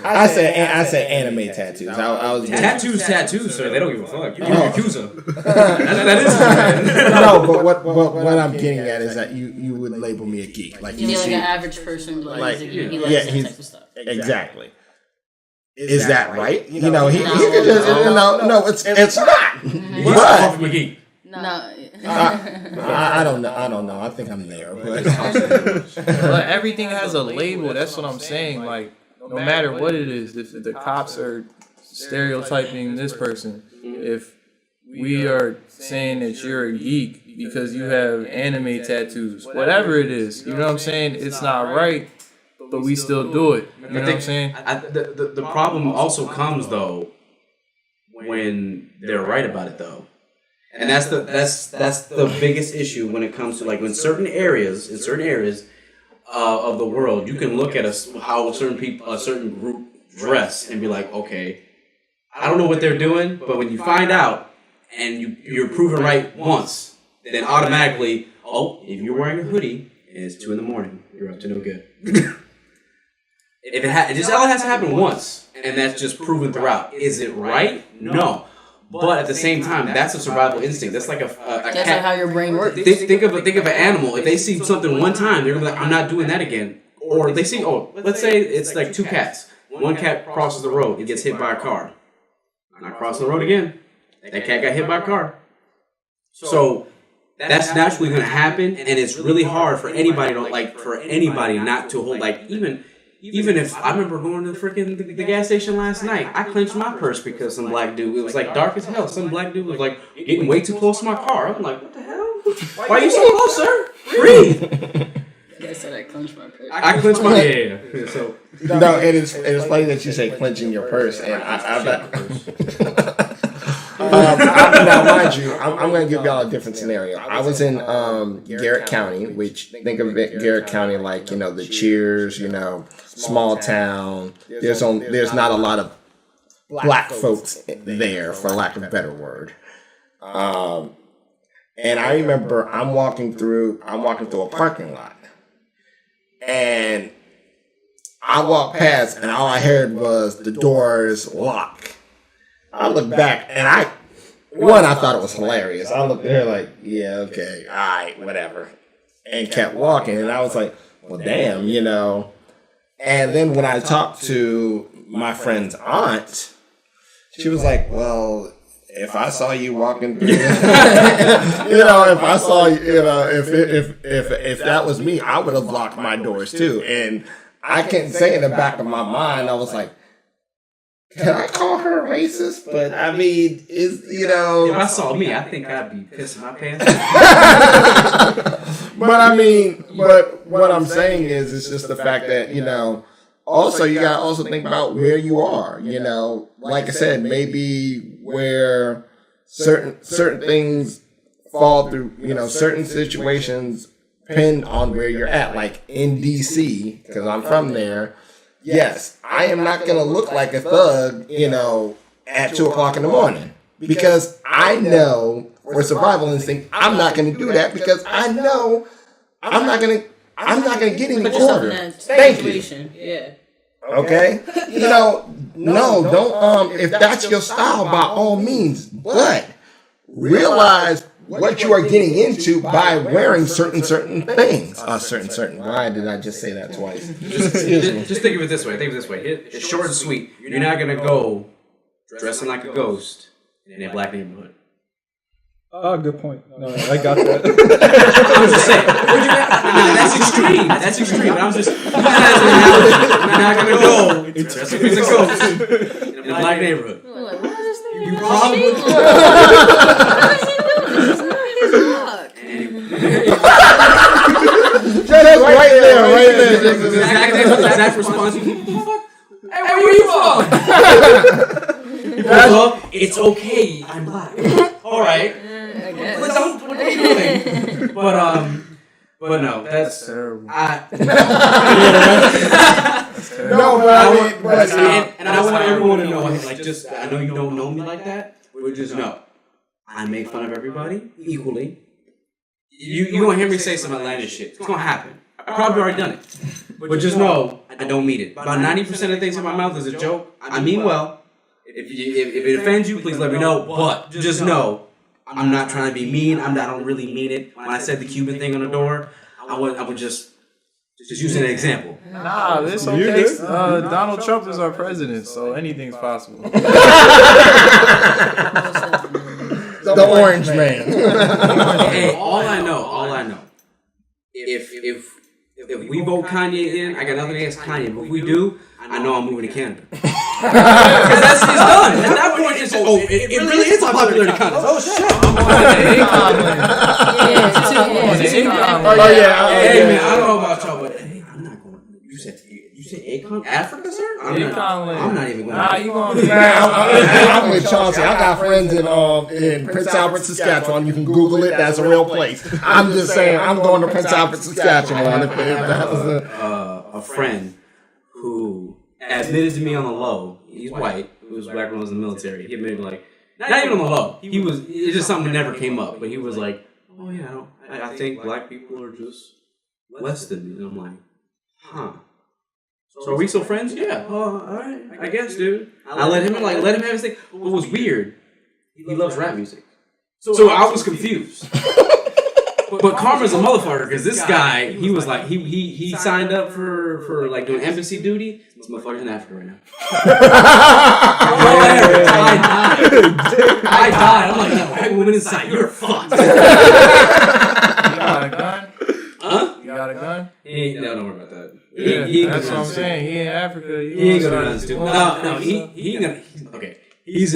I said anime tattoos. I was tattoos, sir. They don't give a fuck. You're Yakuza. that is no, but what I'm getting at is that you would label me a geek, like you like an average person, like he likes that type of stuff. Exactly. Is that right? He could just no, it's not. But no. I don't know. I think I'm there, but everything has a label. That's what I'm saying. Like, no matter what it is, if the cops are stereotyping this person, if we are saying that you're a geek because you have anime tattoos, whatever it is, you know what I'm saying? It's not right, but we still do it. You know what I'm saying? The problem also comes though when they're right about it though. And that's the biggest issue when it comes to like in certain areas of the world, you can look at how a certain group dress and be like, okay, I don't know what they're doing, but when you find out and you're proven right once, then automatically, if you're wearing a hoodie and it's 2 a.m, you're up to no good. It just all has to happen once, and that's just proven throughout. Is it right? No. But at the same time, that's a survival instinct. That's like a that's cat. Like how your brain works. Think of an animal. If they see something one time, they're gonna be like, I'm not doing that again. Or they see, let's say it's like 2 cats. One cat crosses the road and gets hit by a car. Not crossing the road again. That cat got hit by a car. So that's naturally gonna happen, and it's really hard for anybody not to hold Even if I remember going to the gas station last night, I clenched my purse because some black dude, it was like dark as hell. Some black dude was like getting way too close to my car. I'm like, what the hell? Why are you so close, sir? Breathe. I said I clenched my purse. I clenched my yeah. So No, it is funny that you say clenching your purse, and I bet. Now, mind you, I'm going to give y'all a different scenario. I was in Garrett County, which think of it, Garrett County like, you know, the Cheers, you know, small town. There's not a lot of black folks there, for lack of a better word. And I remember I'm walking through a parking lot, and I walked past, and all I heard was the doors lock. I looked back, and I thought it was hilarious. I looked at her like, yeah, okay, all right, whatever, and kept walking. And I was like, well, damn, you know. And then when I talked to my friend's aunt, she was like, well, if I saw you walking through, if I saw you, if that was me, I would have locked my doors too. And I can't say in the back of my mind, I was like, can I call her racist? But I mean, if I saw me, I think I'd be pissing my pants. but what I'm saying is, it's just the fact that, you know, also you gotta also think about where you are. You know, like I said, maybe where certain things fall through. You know, certain situations depend on where you're at. Like in DC, because I'm from there. Yes, I am not going to look like a thug, you know, at 2 o'clock in the morning, because I know for survival instinct, I'm not going to do that, because I know I'm not going to get any order. Thank you. Yeah. Okay? You know, no, don't, if that's your style, by all means, but realize what you are getting into by wearing certain things. Certain. Why did I just say that twice? Just think of it this way. It's short and sweet. You're not going to go dressing like a ghost in a black neighborhood. Oh, good point. No, I got that. I was just saying. That's extreme. But I'm just using that as an analogy. You're not going to go dressing as a ghost in a black neighborhood. You probably... right there. Exact response. Hey, where you from? It's okay. I'm black. All right. What are you doing? But no, that's terrible. And I want everyone to know, like, just I know you don't know me like that, but just know I make fun of everybody equally. You gonna hear me say some outlandish shit. It's gonna happen. I've probably already done it. But just know, I don't mean it. About 90% of things in my mouth is a joke. I mean well. If it offends you, please let me know. But just know, I'm not trying to be mean. I don't really mean it. When I said the Cuban thing on the door, I would just using an example. Nah, this okay. Donald Trump is our president, so anything's possible. The orange man. Hey, all I know. If we vote Kanye in, I got nothing against Kanye, but if we do, I know I'm moving to Canada. Because it's done. At that point, it's it really is a popularity contest. Oh shit! Hey man, I don't know about y'all, but hey, I'm not going. You said Akon, Africa, sir? I'm not even going. Nah, you going? I'm with Chauncey. I got friends in Prince Albert, Saskatchewan. You can Google it. That's a real place. I'm just saying, I'm going to Prince Albert, Saskatchewan. If that was a friend who admitted to me on the low. He's white. He was black when I was in the military. He admitted, like, not even on the low. It's just something that never came up. But he was like, oh yeah, I think black people are just less than me. And I'm like, huh. So are we still friends? Yeah. All right. I guess, dude. I let him have his thing. What was weird, he loves rap music. So I was confused. But Karma's a motherfucker, because this guy, he was like, he signed up for like doing embassy duty. This motherfucker's in Africa right now. I died. I'm like, no, white woman inside, you're fucked. You got a gun? Huh? You got a gun? No, don't worry about that. Yeah, that's what I'm saying. He in Africa. He ain't gonna guns too. No, he gonna. Okay, he's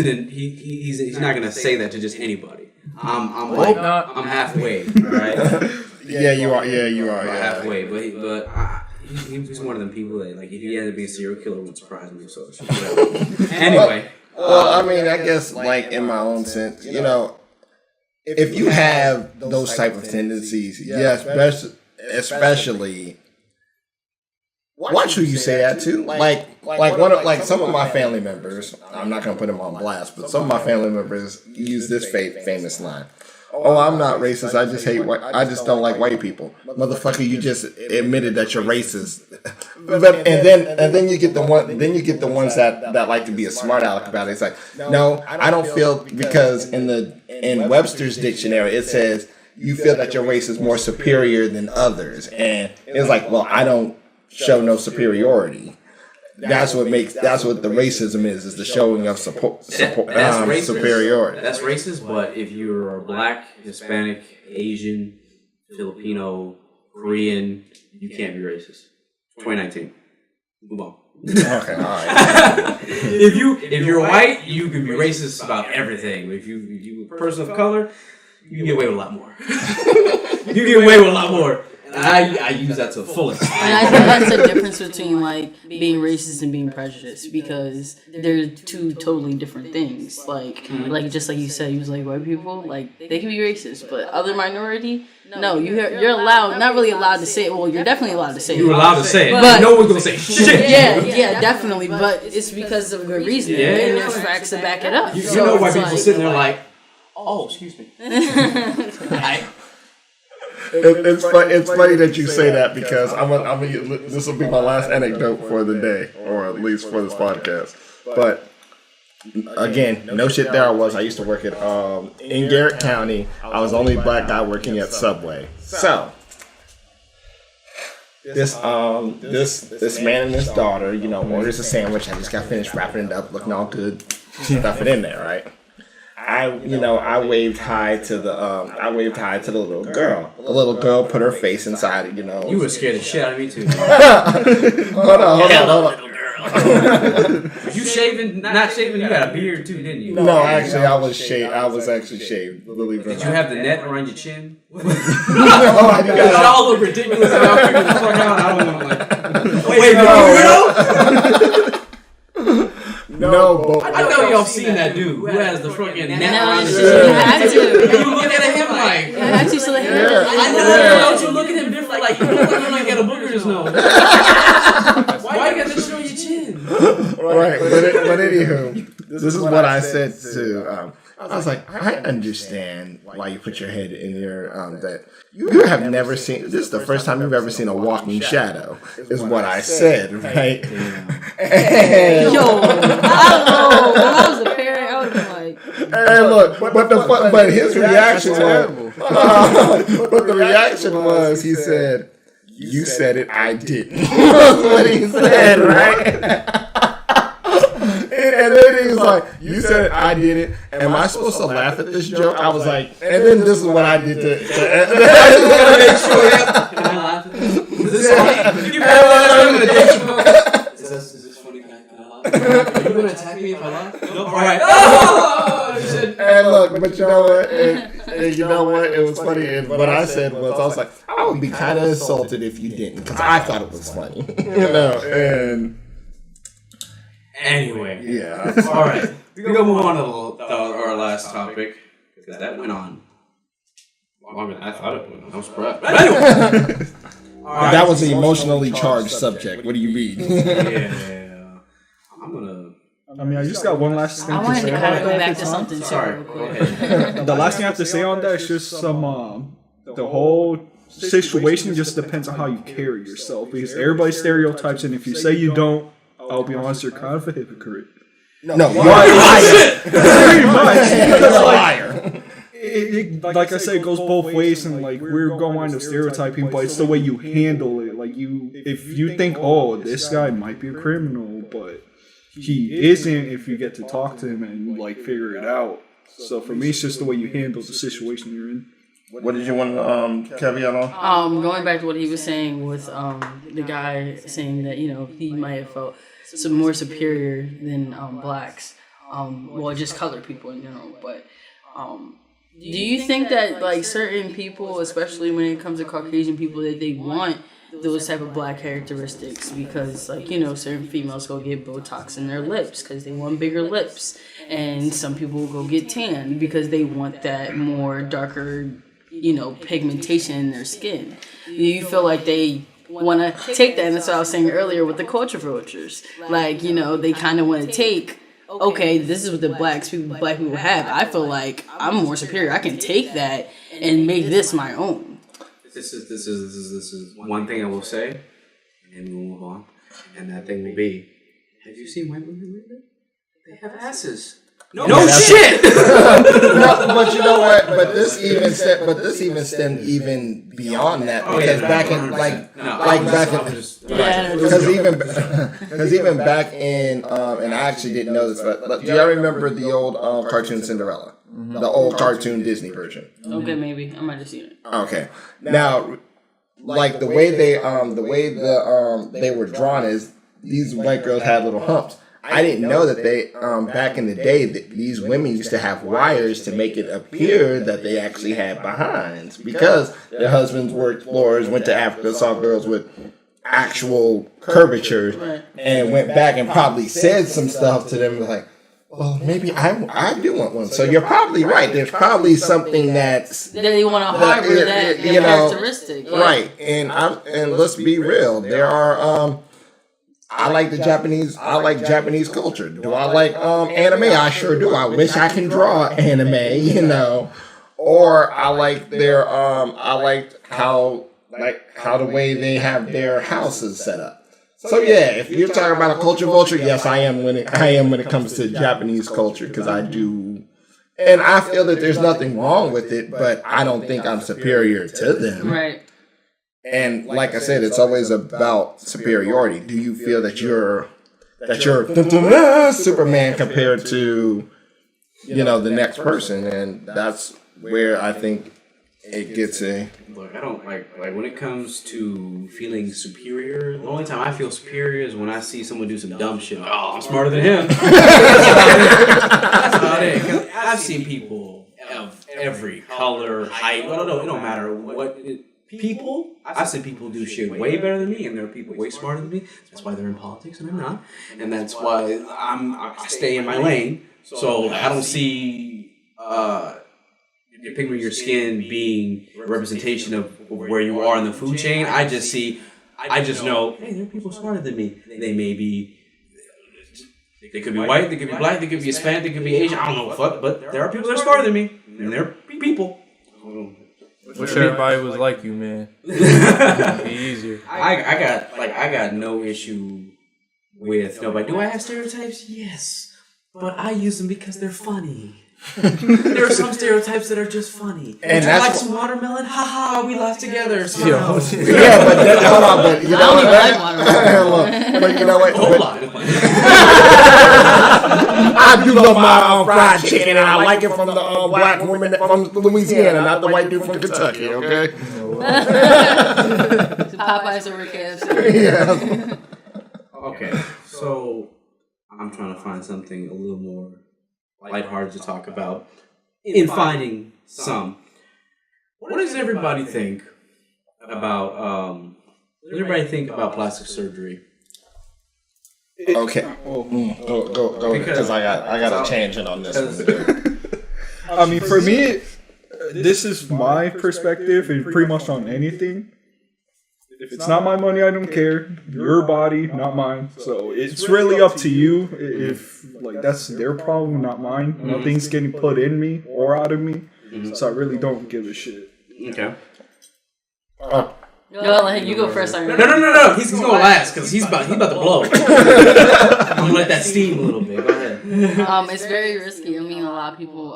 not gonna say that to just anybody. I'm halfway, right? Yeah, you are. Yeah, you are. About Yeah. halfway, but he was one of them people that, like, if he had to be a serial killer, it would surprise me. So anyway, Well, I mean, I guess like in my own sense, you know, if you have those type of tendencies, yeah, especially. Watch who you say that to. Like some of my family members. I'm not gonna put them on blast, but some of my family members use this famous line. Oh, I'm not racist. I just hate white. I just don't like white people. Motherfucker, you just admitted that you're racist. And then you get the ones that like to be a smart aleck about it. It's like, no, I don't feel, because in Webster's dictionary it says you feel that your race is more superior than others, and it's like, well, I don't show no superiority. That's what the racism is the showing of superiority. That's racist, but if you're a black, Hispanic, Asian, Filipino, Korean, you can't be racist. 2019. Move on. Okay, all right. If you're white, you can be racist about everything. If you're a person of color, you can get away with a lot more. You get away with a lot more. I use that to the fullest. And I think that's the difference between like being racist and being prejudiced, because they're two totally different things. Like just like you said, you was like, white people, like, they can be racist, but other minority, no, you're allowed, not really allowed to say it. Well, you're definitely allowed to say it. You're allowed to say it, but no one's gonna say shit. Yeah, definitely, but it's because of a good reason, and there's facts to back it up. You know, white people sitting there like, oh, excuse me. It's funny that you say that, because this will be my last anecdote for the day, or at least for this podcast. But again, no shit. There I used to work at in Garrett County. I was the only black guy working at Subway. So this man and his daughter, you know, orders a sandwich. I just got finished wrapping it up, looking all good, stuff it in there, right? I waved hi to the little girl. The little girl put her face inside, you know. You were scared the shit out of me too. Hold on. You shaving? Not shaving? You had a beard too, didn't you? No, actually, I was shaved. I was actually shaved. Believe it or not. Did you have the net around your chin? No, I did It not. all look ridiculous. I'll figure the fuck out. I don't want to Wait, no. No, but I know y'all seen that dude who has the fucking net around his You chin. have to. You look at him like, You have to, so they I know. Don't you look at him different? Like, you look at him like got a booger in his nose. Why you got to show your chin? right. But anywho, this is what I said to. I was like, I understand why you put your head in your that you have never seen. This is the first time you've ever seen a walking shadow, is what I said, right? And, Yo, I don't know. If I was a parent, I would have been like, and look, but his reaction was, but the reaction was, he said, "You said it, I didn't." That's what he said, right? And then he was like, "You said it, I did it. Am I supposed to laugh at this joke?" I was like, and then this is what I did to Can I laugh at this? Is this funny? Is this funny? Can I laugh? Are you going to attack me if I laugh? No. All right. Oh! And look, but you know what? And you know what? It was funny. And what I said was, I was like, I would be kind of insulted if you didn't, because I thought it was funny, you know. And anyway, yeah. All right. We're gonna move on to our last topic. That went on longer than I thought it would. I was surprised. But anyway. Right. That was an emotionally charged subject. What do you mean? Yeah. I'm gonna. I mean, I just got one last thing I to wanted say to on kind of go that. back to something Sorry. real quick. Okay. The last thing I have to say on that is just some the whole situation just depends on how you carry yourself, because everybody stereotypes, and if you say you don't, I'll be honest, you're kind of a hypocrite. No, you're a liar. Pretty much. You're a liar. Like I said, it goes both ways, and like we're going to wind up stereotyping, but it's the way you handle it. Like if you think, oh, this guy might be a criminal, but he isn't, if you get to talk to him and like figure it out. So for me, it's just the way you handle the situation you're in. What did you want to caveat on? Going back to what he was saying with the guy saying that, you know, he might have felt some more superior than blacks, well, just colored people in general, but Do you think that like certain people, especially when it comes to Caucasian people, that they want those type of black characteristics because, like, you know, certain females go get Botox in their lips because they want bigger lips, and some people will go get tan because they want that more darker, you know, pigmentation in their skin. Do you feel like they want to take that? And that's what I was saying earlier with the culture vultures. Like, you know, they kind of want to take, okay, this is what the black people have. I feel like I'm more superior. I can take that and make this my own. This is one thing I will say, and we'll move on. And that thing will be: have you seen white women lately? They have asses. No shit. No, but you know what? But this even stemmed even beyond that because back in because even back in and I actually didn't know this, but do y'all remember the old cartoon Cinderella? The old cartoon Disney version. Okay, maybe I might have seen it. Okay, now, like the way they were drawn is these white girls had little humps. I didn't know that they back in the day that these women used to have wires to make it appear that they actually had behinds because their husbands were explorers, went to Africa, saw girls with actual curvatures, and went back and probably said some stuff to them like, well, maybe I do want one. So you're probably right. There's probably something that they want to harbor that characteristic, right? And let's be real. There are I like Japanese culture. Do I like anime? I sure do. I wish I can draw anime, you know. Or I like their I like how the way they have their houses set up. So yeah, if you're talking about a culture vulture, yes, I am when it comes to Japanese culture because I do, and I feel that there's nothing wrong with it, but I don't think I'm superior to them. Right. And like I said, it's always about superiority. Do you feel that you're Superman compared to, you know, the next person? And that's where I think it gets a... Look, I don't like when it comes to feeling superior, the only time I feel superior is when I see someone do some dumb shit. Like, oh, I'm smarter than him. That's about it. 'Cause I've seen people of every color, height. Well, no, it don't matter what... I've seen people do shit way better than me, and there are people way smarter than me. That's why they're in politics, and I'm not. And that's why I stay in my lane. So I don't see the pigment of your skin being a representation of where you are in the food chain. I just know, hey, there are people smarter than me. They may be, they could be white, they could be black, they could be Hispanic, they could be Asian. I don't know what the fuck, but there are people that are smarter than me, and they're people. Wish everybody was like you, man. It'd be easier. I got no issue with nobody. Do I have stereotypes? Yes, but I use them because they're funny. There are some stereotypes that are just funny. And that's like some watermelon. Ha we laugh together. Yeah, but hold on, but you know what? But you know what? I do love my fried chicken, and I like it from the black woman from Louisiana, not the white dude from Kentucky. Okay. Popeyes over KFC. Yeah. Okay, so I'm trying to find something a little more lighthearted to talk about. In finding some, what does everybody think about? What does everybody think about plastic surgery? Okay. Go because I got a tangent on this one. I mean, for me, this is my perspective, and pretty much on anything. If it's not my money, I don't care. Your body, not mine. So it's really up to you. If like that's their problem, not mine. Nothing's getting put in me or out of me. So I really don't give a shit. Okay. You go first. No. He's going last because he's about to blow. I'm gonna let that steam a little bit. Go ahead. It's very risky. I mean, a lot of people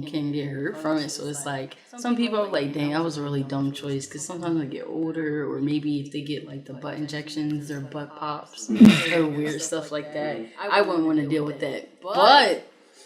can get hurt from it. So it's like some people are like, "Dang, that was a really dumb choice." Because sometimes they get older, or maybe if they get like the butt injections or butt pops or weird stuff like that, I wouldn't want to deal with that. But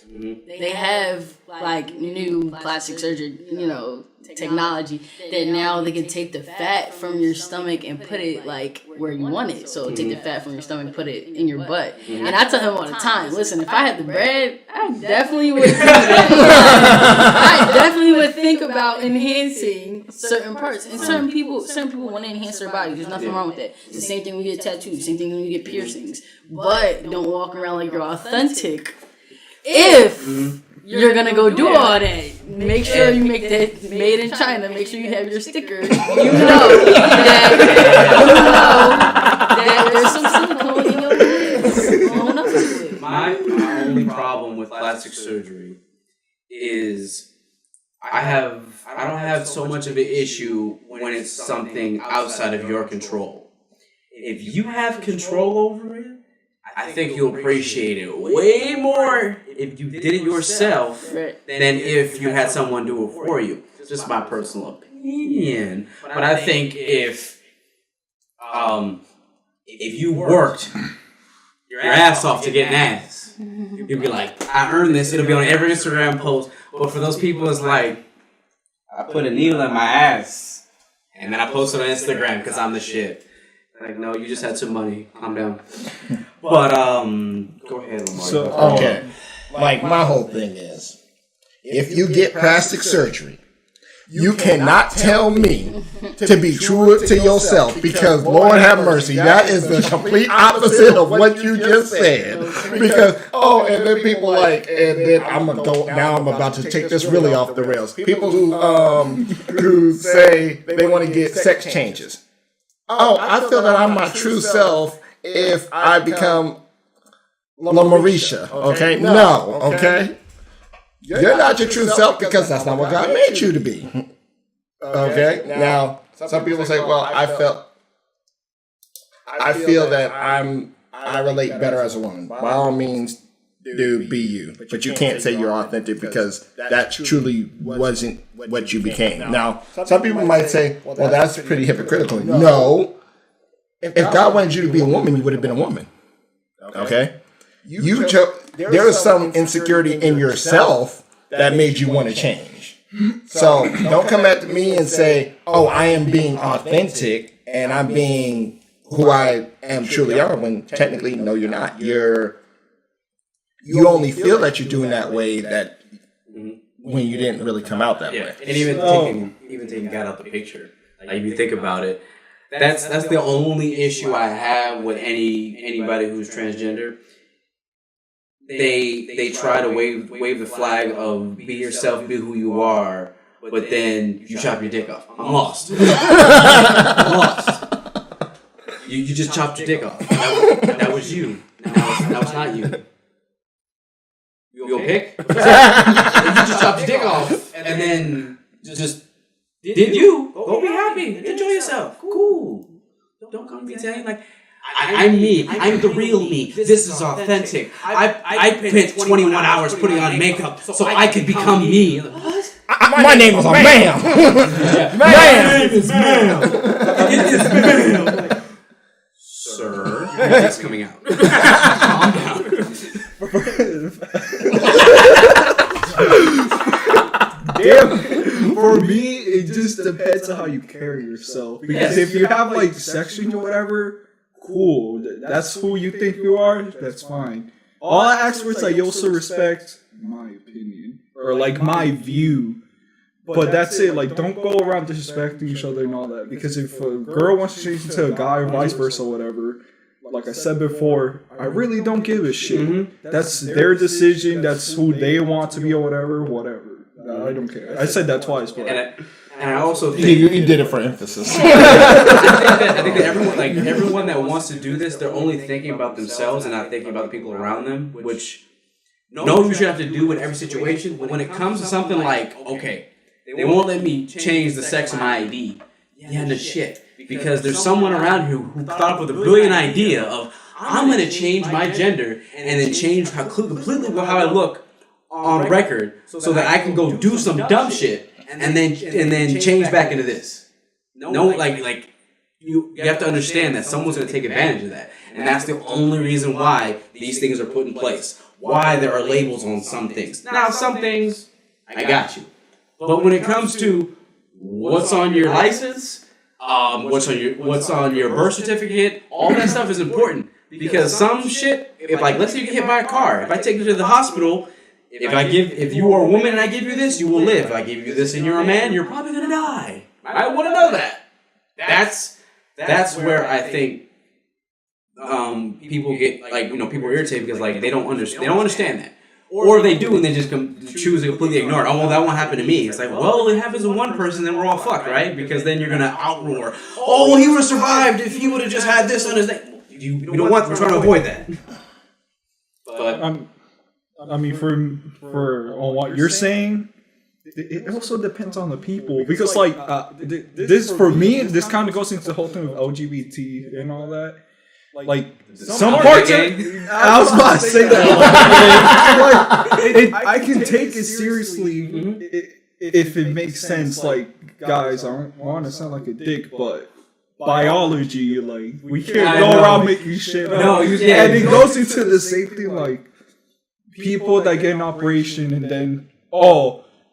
they have like new plastic surgery, you know, technology that now they can take the fat from your stomach and put it like where you want it. So take the fat from your stomach, put it in your butt. And I tell him all the time, listen, if I had the bread, I definitely would do that. I definitely would think about enhancing certain parts. And certain people want to enhance their body. There's nothing wrong with that. It's the same thing when you get tattoos, same thing when you get piercings. But don't walk around like you're authentic if you're gonna go do all that. Make sure you make that made in China. Make sure you have your sticker. You know that there's some silicone in your head. My only problem with plastic surgery is I don't have so much of an issue when it's something outside of your control. If you have control over it, I think you'll appreciate it way more if you did it yourself than if you had someone do it for you. It's just my personal opinion. But I think if you worked your ass off to get an ass, you'd be like, I earned this. It'll be on every Instagram post. But for those people, it's like, I put a needle in my ass and then I post it on Instagram because I'm the shit. Like, no, you just had some money. Calm down. But, go ahead, Lamar. So, okay. Like, my whole thing is, if you get plastic surgery, you cannot tell me to be true to yourself because, Lord have mercy, that is the complete opposite of what you just said. Because, and then people like, and then I'm about to take this really off the rails. People who say they want to get sex changes. I feel that I'm my true self if I become Lamarisha, okay? No, okay? You're not your true self because that's not what God made you to be. Okay? Now, some people say, well, I feel that I relate better as a woman. By all means, do be you. But you can't say you're authentic because that truly wasn't what you became. Now, some people might say, well, that's pretty hypocritical. No. If God wanted you to be a woman, you would have been a woman. Okay? There is some insecurity in yourself that made you want to change. So don't come at me and say, I am being authentic and I'm being who I am truly are, when technically, no, you're not. You only feel that you're doing that way that when you didn't really come out that way. And even taking God out the picture, like if you think about it, that's the only issue I have with anybody who's transgender. They try to wave the flag of be yourself, be who you are, but then you chop your dick off. I'm lost. I'm lost. You just chopped your dick off. That was you. Now it's not you. You'll pick? You just chopped your dick off, and then just did you? Go be happy. Enjoy yourself. Cool. Don't come to me saying like, I'm me. I'm the real me. This is authentic. I spent 21 hours putting on makeup so I could become me. What? My name is a man. My name is Ma'am. It is Ma'am. Sir, it's coming out. Calm down. Damn. For me, it just depends on how you carry yourself. Because if you have like section or whatever, cool. That's who you think you are. That's fine. All I ask for is like you also respect my opinion or like my view. But that's it. Like, don't go around disrespecting each other and all that. Because if a girl wants to change into a guy or vice versa, or whatever, like I said before, I really don't give a shit. That's their decision. That's who they want to be or whatever. I don't care. I said that twice, but. And I also think you did it for emphasis. I think that everyone that wants to do this, they're only thinking about themselves and not thinking about the people around them, which you should have to do in every situation. When it comes to something like, okay, they won't let me change the sex of my ID. Yeah, no shit. Because there's someone around here who thought up with a brilliant idea of, I'm going to change my gender and then change completely how I look on record so that I can go do some dumb shit and then change back into this. No, like you have to understand that someone's going to take advantage of that. And that's the only reason why these things are put in place. Why there are labels on some things. Now, some things, I got you. But when it comes to what's on your license, what's on your birth certificate. All that stuff is important because some shit. If like, let's say you get hit by a car, if I take you to the hospital, if you are a woman and I give you this, you will live. If I give you this and you're a man, you're probably gonna die. I want to know that. That's where I think people get people are irritated because like they don't understand that. Or they do and they just choose to completely ignore it. Oh, well, that won't happen to me. It's like, well, it happens to one person, then we're all fucked, right? Because then you're going to outroar, oh, well, he would have survived if he would have just had this on his name. You don't want, we're trying to avoid that. But I mean, for what you're saying, it also depends on the people. Because, like, this, for me, this kind of goes into the whole thing of LGBT and all that. Like some parts of it, I was about to say that. I can take it seriously if it makes sense. Like, guys, I don't want to sound like a dick, but biology, like, we can't go around making shit up. And it goes into the same thing, like, people that get an operation and then,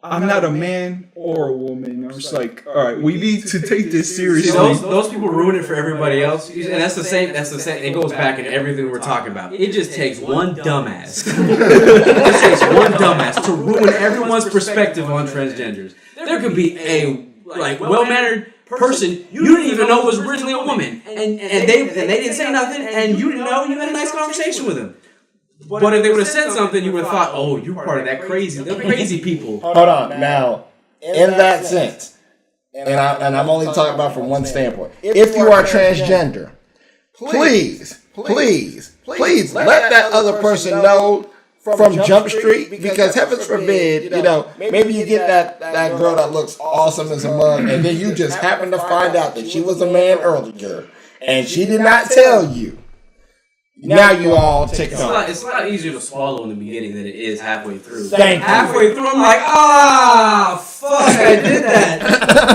I'm not a man or a woman. I'm just like, all right, we need to take this seriously. Those people ruin it for everybody else, and that's the same. It goes back into everything we're talking about. It just takes one dumbass. To ruin everyone's perspective on transgenders. There could be a well-mannered person you didn't even know was originally a woman, and they didn't say nothing, and you didn't know. You had a nice conversation with them. But if they would have said something, you would have thought, oh, you're part of that crazy people. Hold on. Now, in that sense, and I'm only talking about from one standpoint. If you are transgender, please let that other person know from Jump Street, because heavens forbid, maybe you get that girl that looks awesome as a mug, and then you just happen to find out that she was a man earlier, and she did not tell you. Now you all take it on. It's a lot easier to swallow in the beginning than it is halfway through. Halfway through, I'm like, fuck, I did that.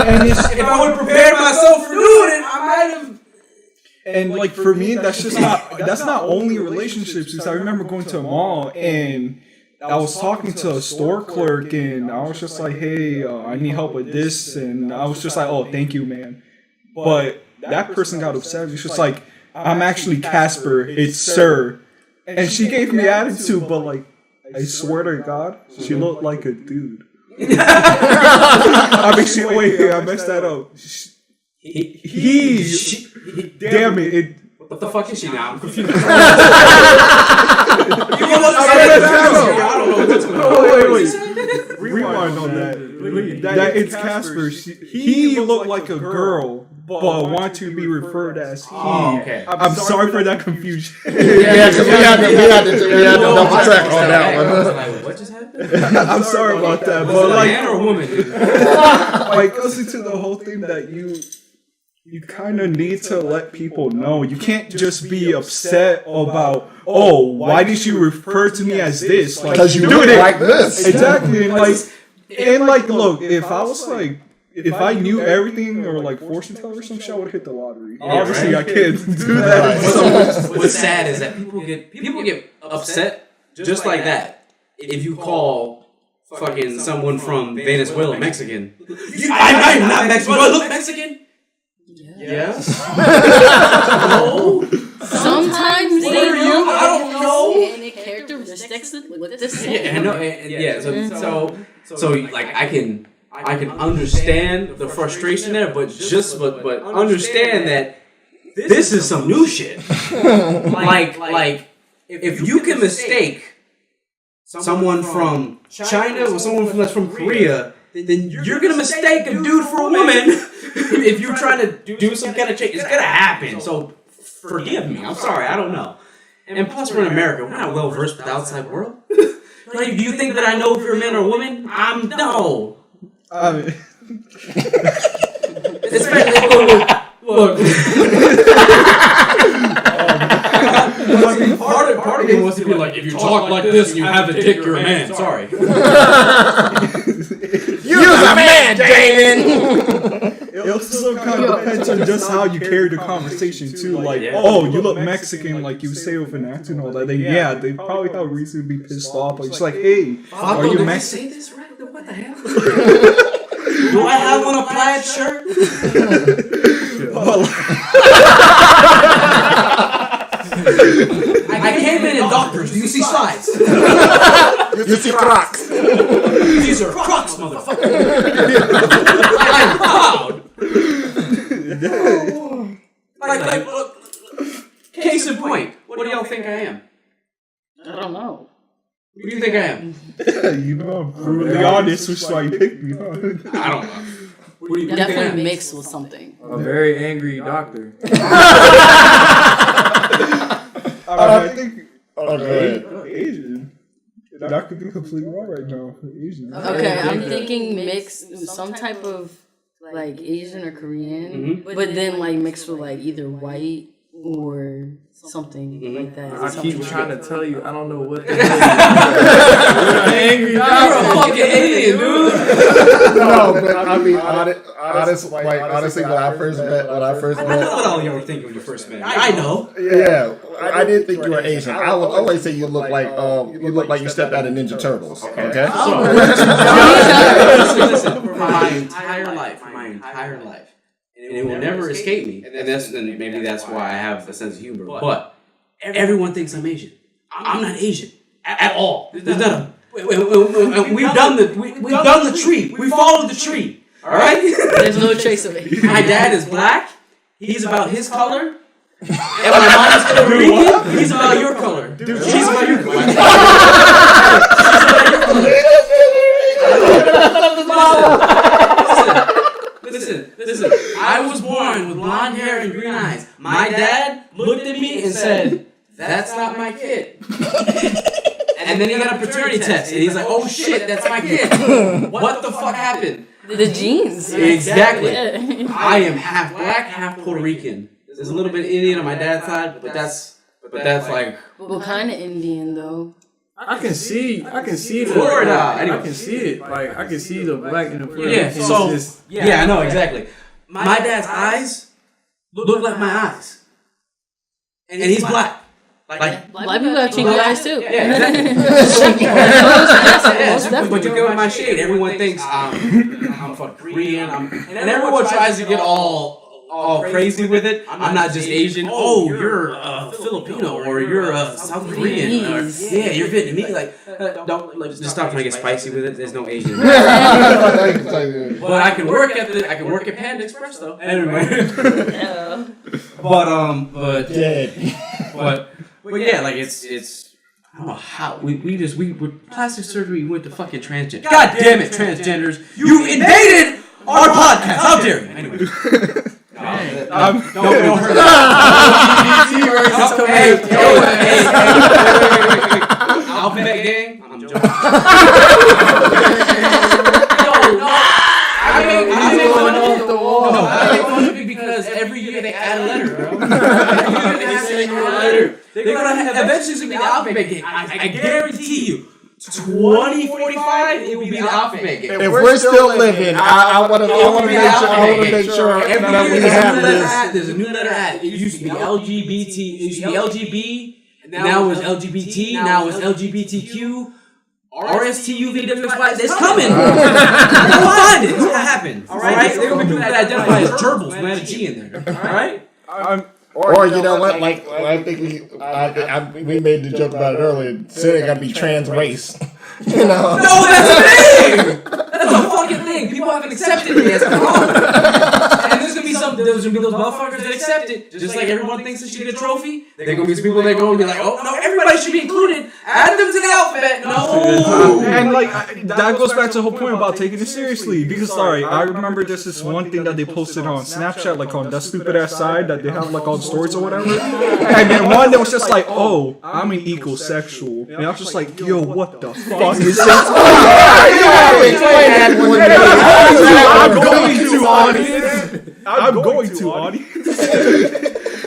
And if I would have prepared myself for doing it, I might have. And like for me, that's not only relationships. Because I remember going to a mall and I was talking to a store clerk and I was just like, hey, I need help with this, and I was just like, oh, thank you, man. But that person got upset. It's just like, I'm actually Casper, it's Sir. And she gave me attitude, but like, I swear to God, she looked like a dude. I mean, wait, I messed that up. Damn it. What the fuck is she now? I'm confused. I don't know what's going on. Wait. Rewind on that. It's Casper. He looked like a girl, but wanted to be referred as he. Oh, okay. I'm sorry for that confusion. Yeah, because we had to double check on that one. What just happened? I'm sorry about that, but like, man or a woman? like, goes into the whole thing that you kind of need to let people know. You can't just be upset about, why did you refer to me as this? Because you do it like this. Exactly. And look, if I was like, if I knew everything or like fortune teller or some shit, I would have hit the lottery. Obviously, I can't do that. What's sad is that people get upset just like that if you call fucking someone from Venezuela Mexican. I'm not Mexican. Do I look Mexican? Yes. No. Sometimes they What are you? don't. I don't know. And the characteristics with the same. Yeah, no, so like I can understand the frustration there, but understand that this is some new shit. like if you can mistake someone from China or someone that's from Korea, then you're gonna mistake a dude for a woman. If you're trying to do some kind of change, it's gonna happen. So forgive me. I'm sorry. I don't know. And plus, we're in America. We're not well versed with the outside world. Like, do you think that I know if you're a man or a woman? No. Look. Part of me wants to be like, if you talk like this and you have a dick, you're a man. Sorry. You're a man, Damon. It also kind of depends on just how you carry the conversation too. Like, you look Mexican, like you say with an accent and all that. Then they probably have reason to be pissed off. Like, it's like, hey, are you Mexican? Say this right? What the hell? Do I have on a plaid shirt? I came in doctors. Do you see slides? You see Crocs. These are Crocs, motherfucker. I'm proud. Like, look, case in point. What do y'all think I am? I don't know. What do you think I am? You know, I'm brutally honest, which is why you picked me. I don't know. What do you think I Definitely am? mixed with something. A very angry doctor. I think Okay. Asian. That could be completely wrong right now. Asian. Okay, I'm thinking mixed, some type of like Asian or Korean, but then like mixed with like either white or something like that. I Something keep like trying that. to tell you, I don't know what the hell you're an angry You're a doctor. fucking alien, dude. No, but I mean, honestly, when I first met, I know what all you were thinking when you first met me. I know. yeah, I didn't think you were Asian. I would always say you look like you stepped out of Ninja Turtles. Okay. Listen, for my entire life, and it will never escape me. And maybe that's why I have a sense of humor. But everyone thinks I'm Asian. I'm not Asian at all. There's not we've done the tree. We followed the tree. All right. There's no trace of it. My dad is black. He's about his color. And my mom's Puerto Rican. He's about your color. She's about your color. Listen. I was born with blonde hair and green eyes. My dad looked at me and said, "That's not my kid." And then he got a paternity test, and he's like, "Oh shit, that's my kid." What the fuck happened? The genes. Exactly. Yeah. I am half black, half Puerto Rican. There's a little bit Indian on my dad's side, but that's like What kind of Indian though? I can see the Florida. I can see it. Like I can see the black and the Puerto yeah. Rican. So It's just, I know exactly. My dad's eyes look like my eyes, and he's black. Like Black people have chinky eyes too. yeah, exactly. Most definitely. But you get my shade. Everyone thinks I'm fucking Korean. And everyone tries to get all crazy with it. I'm not just Asian. Oh, you're Filipino or you're South Korean. Or, yeah, you're Vietnamese. Like, don't just stop trying to get spicy with it. There's no Asian. But I can work at Panda Express though. Anyway. But yeah, like it's. I don't know how we with plastic surgery we went to fucking transgender. God damn it, transgenders! You invaded our podcast. How dare you? Anyway. Don't hurt Hey. Alphabet gang. I'm joking. I make fun of it because every year they add a letter, bro. They're gonna eventually it's gonna be the alphabet gang. I guarantee you. 2045, it will be the alphabet game. If we're still living, I want to make sure that we have this. There's a new letter added. It used to be LGBT. It used to be LGB. Now it's LGBT. Now it's LGBTQ. RSTUVWXY. It's coming. Go find it. It's gonna happen. All right. They're gonna be people that identify as gerbils. Man, a G in there. All right. Or you know what? Like I think we made the joke about it earlier. Saying it gotta be trans race. You know? No, that's a thing. That's a fucking thing. People haven't accepted me as a and there's gonna be those motherfuckers that accept it. Just like everyone thinks they should get a trophy. They're gonna be some people that go and be like, oh no, everybody should be included. Add them to the alphabet. No. And like that goes back to the whole point about taking it seriously. Because sorry, I remember there's this one thing that they posted on Snapchat, like on that stupid ass side that they have like all the stories or whatever. And then one that was just like, oh, I'm an ecosexual. And I was just like, yo, what the fuck is this? I'm going to audience.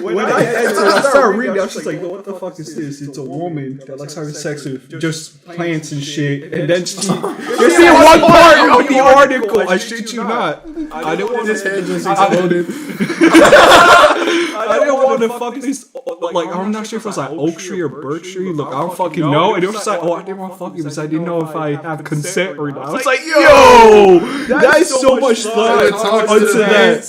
When I started reading, I was just like, what the fuck is this? It's a woman that likes having sex with just plants and shit. And then you see one part of the article. I shit you not. I didn't want to. I didn't want the fuck this? Like, I'm not sure if it was like Oak Tree or Birch Tree. Look, I don't fucking know. And it was like, oh, I didn't want to fuck you because I didn't know if I have consent or not. I was like, yo, that is so much fun. Onto that.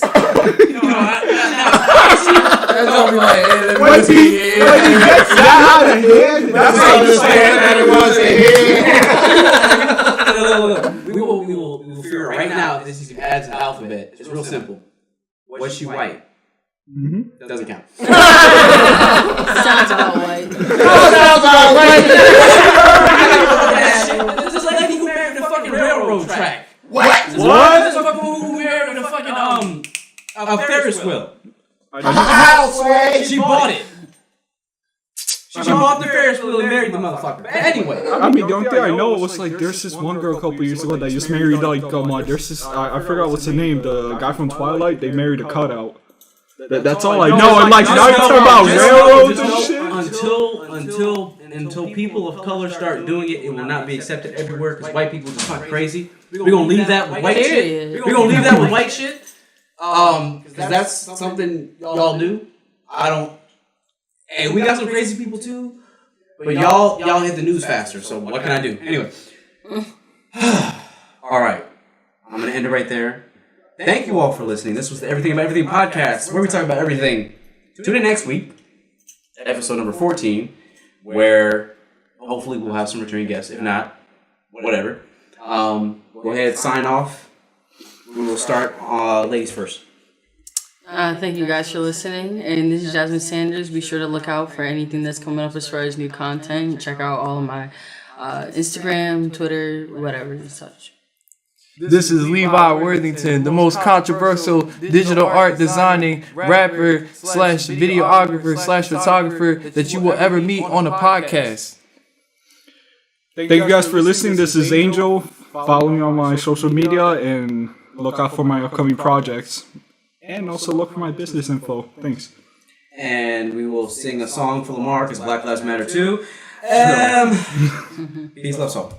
When he gets that out of hand, that's how you understand that it was a hand. We will figure right now. This is adds an alphabet. It's real simple. What's she white? Mm-hmm. Doesn't count. Sounds about white. Sounds about right. This is like who married the fucking railroad track. What? This is like who married the fucking a Ferris wheel. She bought it. She bought the Ferris wheel and married the motherfucker. But anyway. I mean, the only thing I know was like, there's this one girl a couple years ago that just married like, there's this, I forgot what's the name, the guy from Twilight, they married a cutout. That's all I know. And like, now you're talking about railroads and shit. Until people of color start doing it, it will not be accepted everywhere because white people just fucking crazy. We're gonna leave that with white shit. We're gonna leave that with white shit. Because that's something y'all do. I don't. And we got some crazy people too. But y'all hit the news faster. So what can I do? Anyway. All right. I'm gonna end it right there. Thank you all for listening. This was the Everything About Everything podcast, where we talk about everything. Tune in next week, episode number 14, where hopefully we'll have some returning guests. If not, whatever. Go ahead, sign off. We will start ladies first. Thank you guys for listening. And this is Jasmine Sanders. Be sure to look out for anything that's coming up as far as new content. Check out all of my Instagram, Twitter, whatever and such. This is Levi Worthington, the most controversial digital art designing rapper / videographer / photographer that you will ever meet on a podcast. Thank you guys for listening. This is Angel. Follow me on my social media and look out for my upcoming projects. And also look for my business info. Thanks. And we will sing a song for Lamar because Black Lives Matter too. Peace, love, soul.